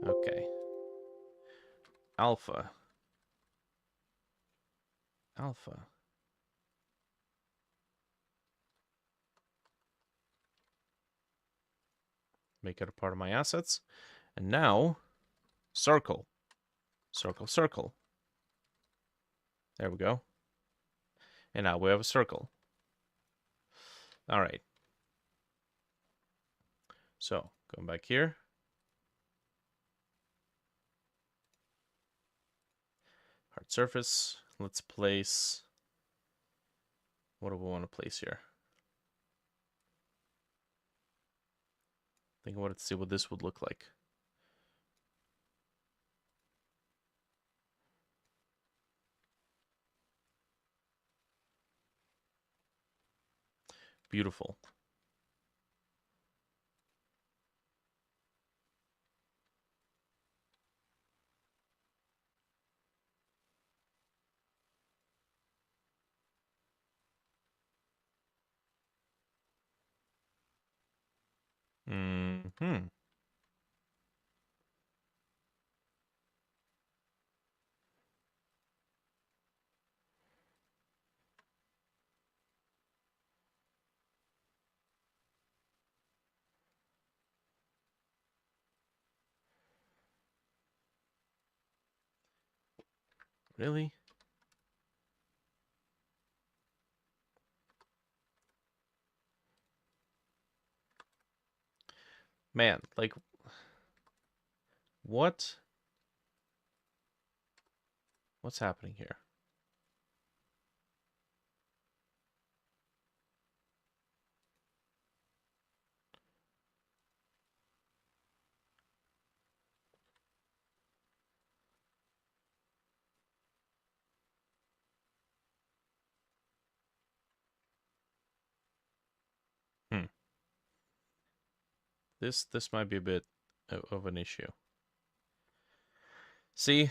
Okay. Alpha. Alpha. Make it a part of my assets. And now, circle. Circle, circle. There we go. And now we have a circle. All right. So, going back here. Hard surface. let's place... What do we want to place here? I think I wanted to see what this would look like. Beautiful. Hmm. Really? Man, like, what? What's happening here? Hmm. This might be a bit of an issue. See,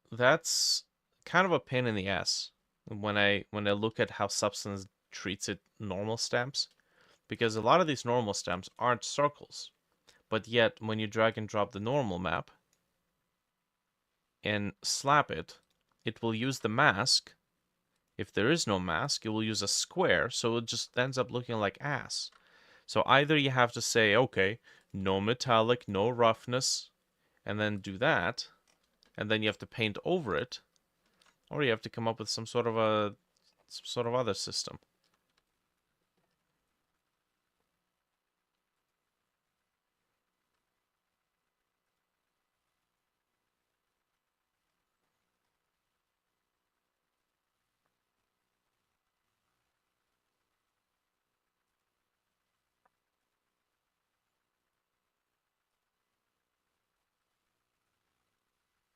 that's kind of a pain in the ass when I look at how Substance treats it normal stamps, because a lot of these normal stamps aren't circles, but yet when you drag and drop the normal map and slap it, it will use the mask. If there is no mask, it will use a square, so it just ends up looking like ass. So either you have to say, okay, no metallic, no roughness, and then do that, and then you have to paint over it, or you have to come up with some sort of other system.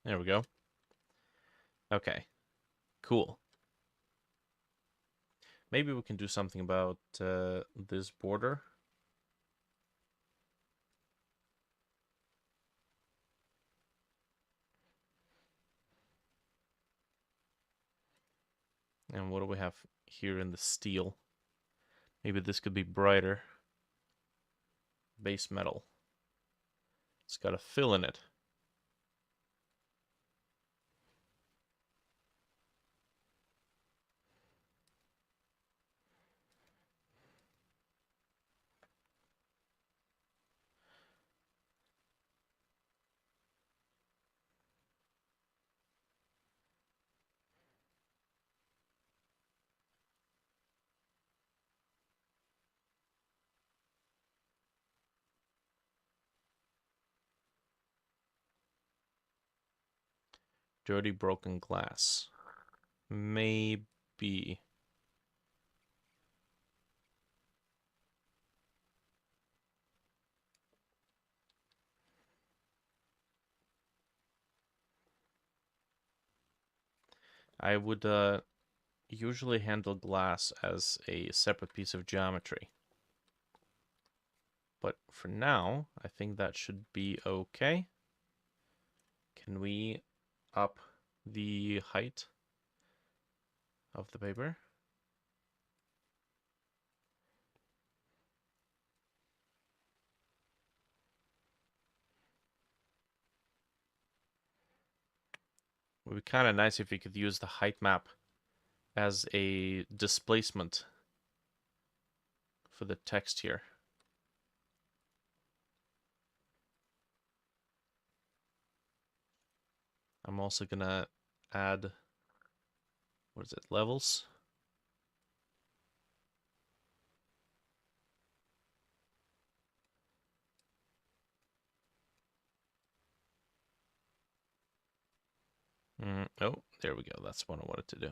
There we go. Okay, cool. Maybe we can do something about this border. And what do we have here in the steel? Maybe this could be brighter. Base metal. It's got a fill in it. Dirty broken glass. Maybe. I would usually handle glass as a separate piece of geometry. But for now, I think that should be okay. Can we up the height of the paper? It would be kind of nice if you could use the height map as a displacement for the text here. I'm also gonna add, what is it, levels? Oh, There we go. That's what I wanted to do.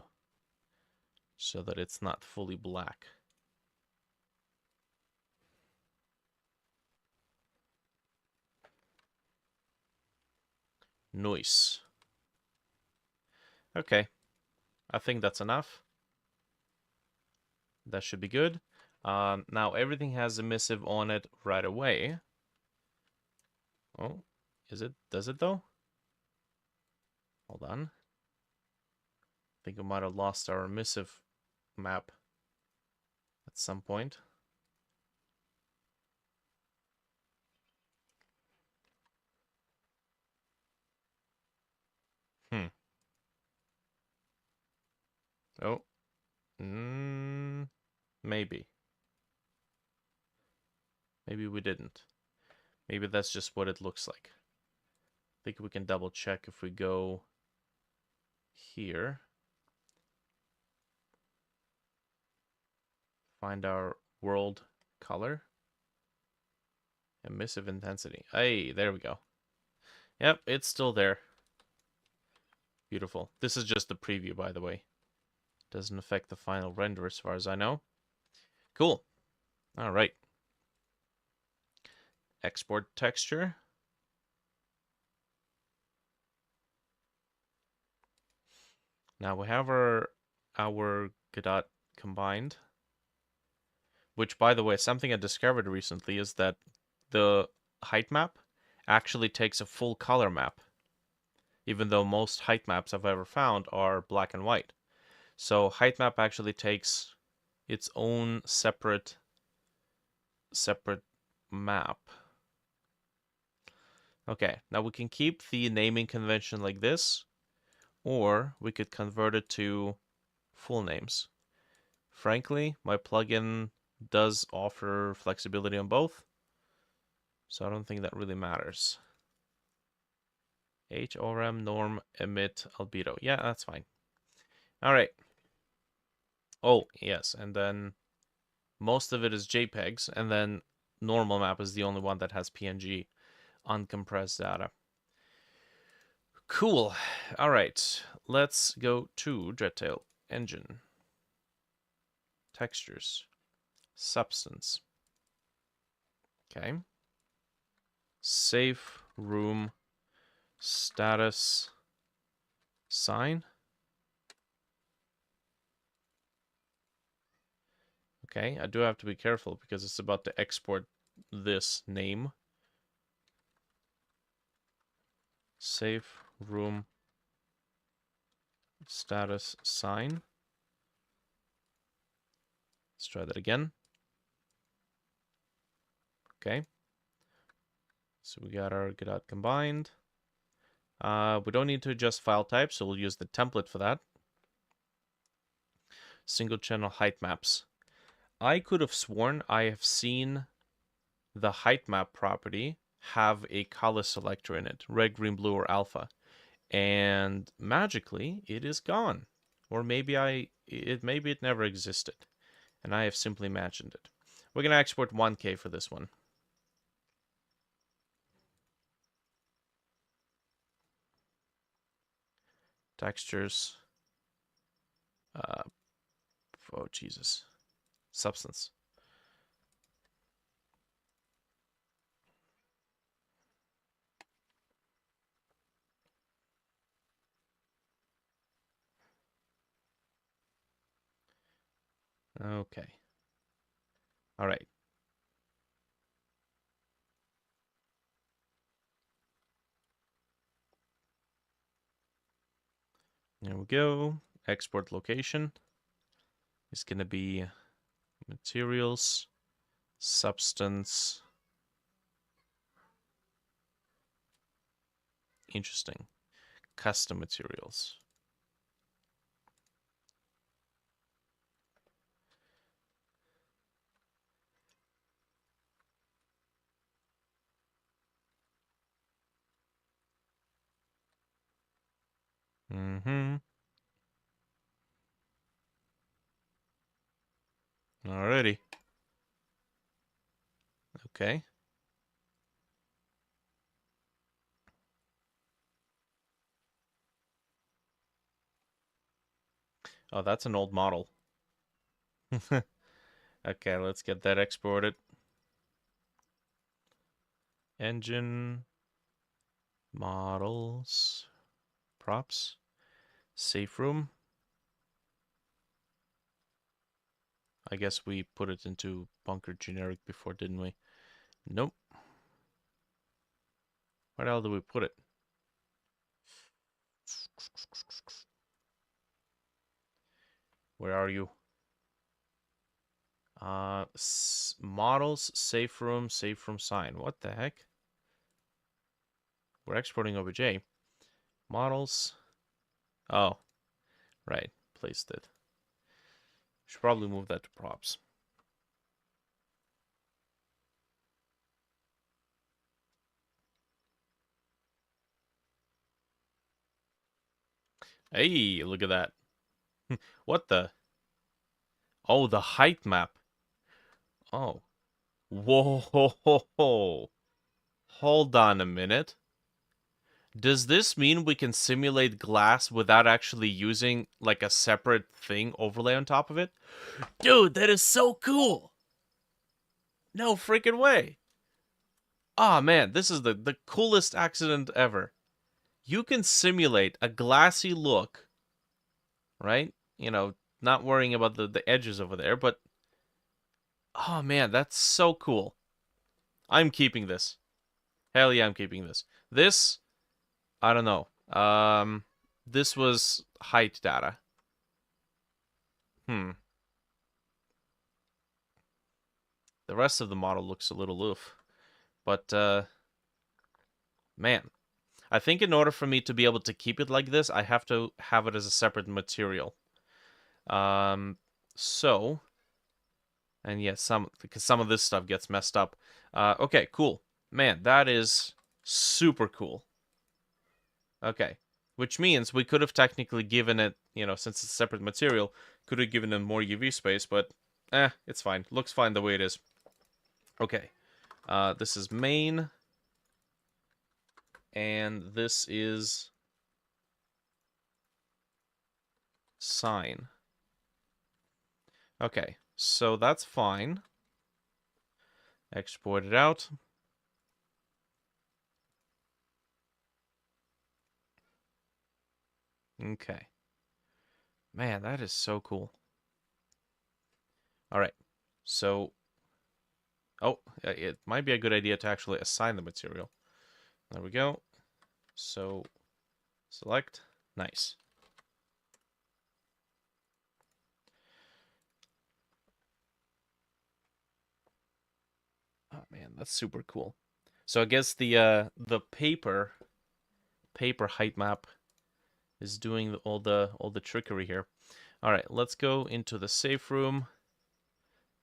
So that it's not fully black. Nice. Okay. I think that's enough. That should be good. Now everything has a missive on it right away. Oh, is it? Does it though? Hold on. I think we might have lost our missive map at some point. Hmm. Oh. Maybe. Maybe we didn't. Maybe that's just what it looks like. I think we can double check if we go here. Find our world color. Emissive intensity. Hey, there we go. Yep, it's still there. Beautiful. This is just the preview, by the way. Doesn't affect the final render as far as I know. Cool. All right. Export texture. Now we have our Godot combined. Which, by the way, something I discovered recently is that the height map actually takes a full color map, even though most height maps I've ever found are black and white. So height map actually takes its own separate map. Okay, now we can keep the naming convention like this, or we could convert it to full names. Frankly, my plugin does offer flexibility on both, so I don't think that really matters. HRM, norm, emit, albedo. Yeah, that's fine. All right. Oh, yes, and then most of it is JPEGs, and then normal map is the only one that has PNG uncompressed data. Cool. All right, let's go to Dreadtail engine. Textures. Substance. Okay. Safe room status sign. Okay, I do have to be careful because it's about to export this name. Safe room status sign. Let's try that again. Okay. So we got our Godot combined. We don't need to adjust file type, so we'll use the template for that. Single channel height maps. I could have sworn I have seen the height map property have a color selector in it, red, green, blue, or alpha. And magically, it is gone. Or maybe maybe it never existed, and I have simply imagined it. We're gonna export 1K for this one. Textures. Oh Jesus. Substance. Okay. All right. There we go. Export location is going to be materials, substance. Interesting. Custom materials. Mm-hmm. Alrighty. Okay. Oh, that's an old model. Okay, let's get that exported. Engine, models, props, safe room. I guess we put it into bunker generic before, didn't we? Nope. Where the hell did we put it? Where are you? Models, safe room sign. What the heck? We're exporting OBJ. Models. Oh, right. Placed it. Should probably move that to props. Hey, look at that. What the? Oh, the height map. Oh. Whoa. Hold on a minute. Does this mean we can simulate glass without actually using like a separate thing overlay on top of it? Dude, that is so cool. No freaking way. Ah, man, this is the coolest accident ever. You can simulate a glassy look, right? You know, not worrying about the edges over there, but oh man, that's so cool. I'm keeping this. Hell yeah, I'm keeping this. This, I don't know. This was height data. Hmm. The rest of the model looks a little oof. But, man. I think in order for me to be able to keep it like this, I have to have it as a separate material. So... And yes, because some of this stuff gets messed up. Okay, cool. Man, that is super cool. Okay. Which means we could have technically given it, you know, since it's a separate material, could have given it more UV space, but it's fine. Looks fine the way it is. Okay. This is main. And this is sign. Okay, so that's fine. Export it out. Okay. Man, that is so cool. All right. So, oh, it might be a good idea to actually assign the material. There we go. So, select. Nice. Oh man, that's super cool. So I guess the paper height map is doing all the trickery here. All right, let's go into the safe room.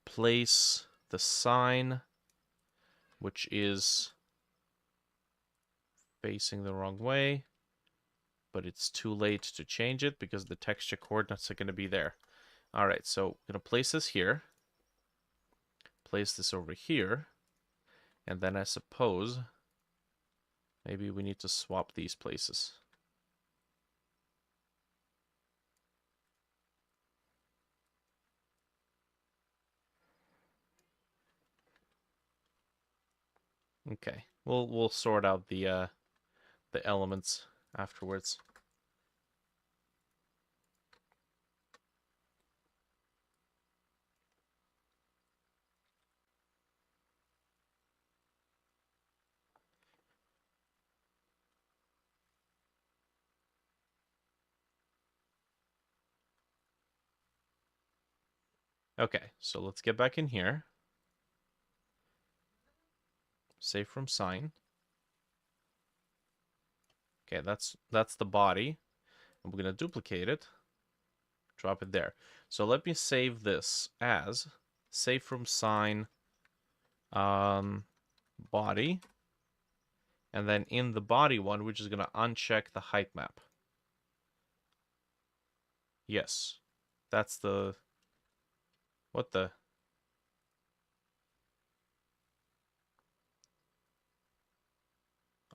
Place the sign, which is facing the wrong way, but it's too late to change it because the texture coordinates are going to be there. All right, so I'm going to place this here, place this over here, and then I suppose maybe we need to swap these places. Okay, we'll sort out the elements afterwards. Okay, so let's get back in here. Save from sign. Okay, that's the body. And we're gonna duplicate it. Drop it there. So let me save this as save from sign body. And then in the body one, we're just gonna uncheck the height map. Yes. That's the what the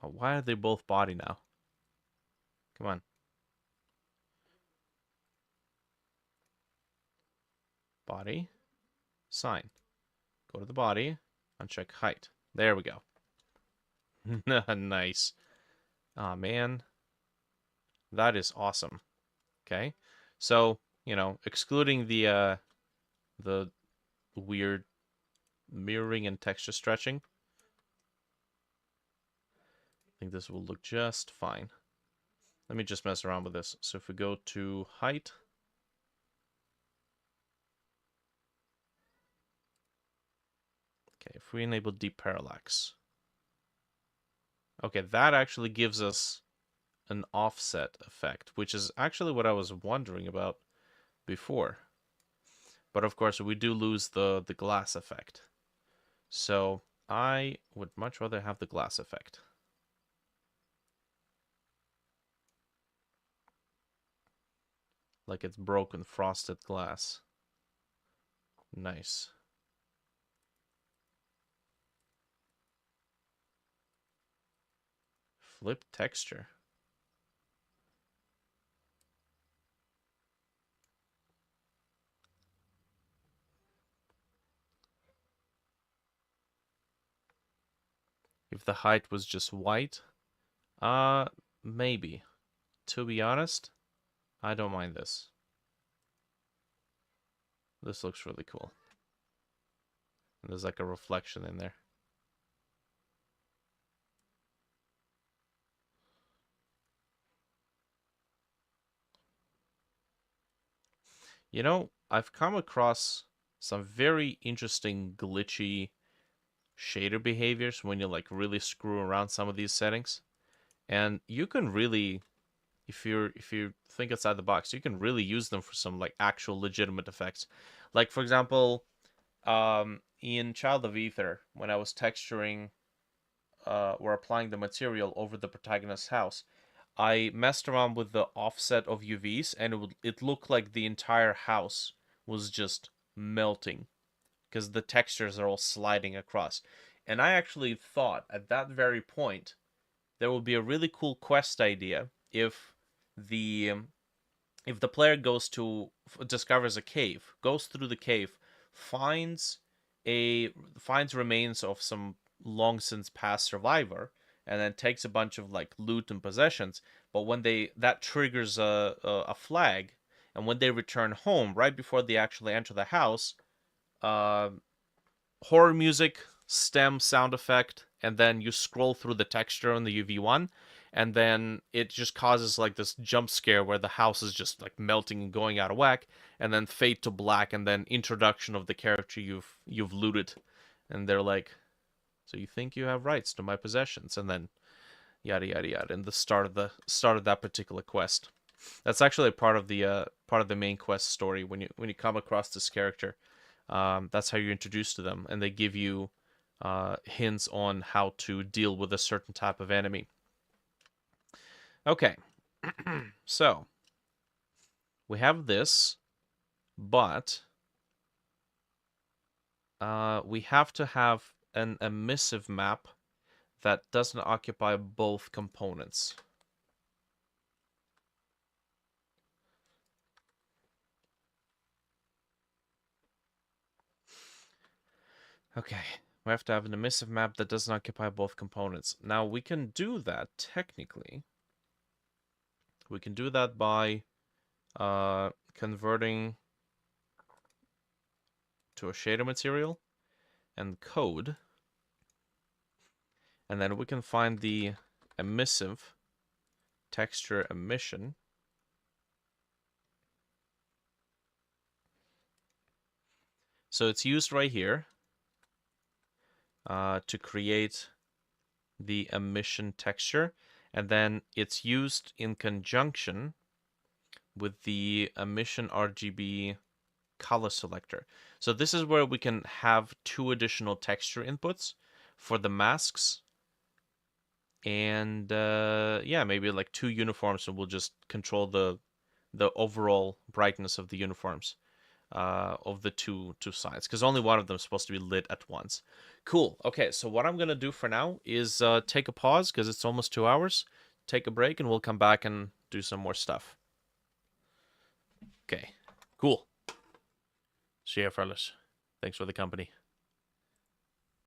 oh, why are they both body now? Come on. Body. Sign. Go to the body. Uncheck height. There we go. Nice. Aw, man. That is awesome. Okay. So, you know, excluding the weird mirroring and texture stretching, I think this will look just fine. Let me just mess around with this. So if we go to height, okay, if we enable deep parallax, okay, that actually gives us an offset effect, which is actually what I was wondering about before. But of course, we do lose the glass effect. So I would much rather have the glass effect. Like it's broken frosted glass. Nice. Flip texture. If the height was just white, maybe. To be honest, I don't mind this. This looks really cool. And there's like a reflection in there. You know, I've come across some very interesting glitchy shader behaviors when you like really screw around some of these settings. And you can really, if you think outside the box, you can really use them for some like actual legitimate effects. Like for example, in Child of Ether, when I was texturing or applying the material over the protagonist's house, I messed around with the offset of UVs, and it looked like the entire house was just melting because the textures are all sliding across. And I actually thought at that very point there would be a really cool quest idea the if the player discovers a cave, goes through the cave, finds finds remains of some long since past survivor, and then takes a bunch of like loot and possessions. But when that triggers a flag, and when they return home, right before they actually enter the house, uh, horror music, stem sound effect, and then you scroll through the texture on the UV1, and then it just causes like this jump scare where the house is just like melting and going out of whack, and then fade to black, and then introduction of the character you've looted, and they're like, "So you think you have rights to my possessions?" And then yada yada yada, and the start of that particular quest. That's actually part of the main quest story when you come across this character. That's how you're introduced to them, and they give you hints on how to deal with a certain type of enemy. Okay, so we have this, but we have to have an emissive map that doesn't occupy both components. Okay, we have to have an emissive map that doesn't occupy both components. Now, we can do that technically. We can do that by converting to a shader material and code. And then we can find the emissive texture emission. So it's used right here to create the emission texture, and then it's used in conjunction with the emission RGB color selector. So this is where we can have two additional texture inputs for the masks, and yeah, maybe like two uniforms, and we'll just control the overall brightness of the uniforms of the two sides, because only one of them is supposed to be lit at once. Cool. Okay, so what I'm gonna do for now is take a pause because it's almost 2 hours. Take a break, and we'll come back and do some more stuff. Okay, cool. See ya, fellas. Thanks for the company.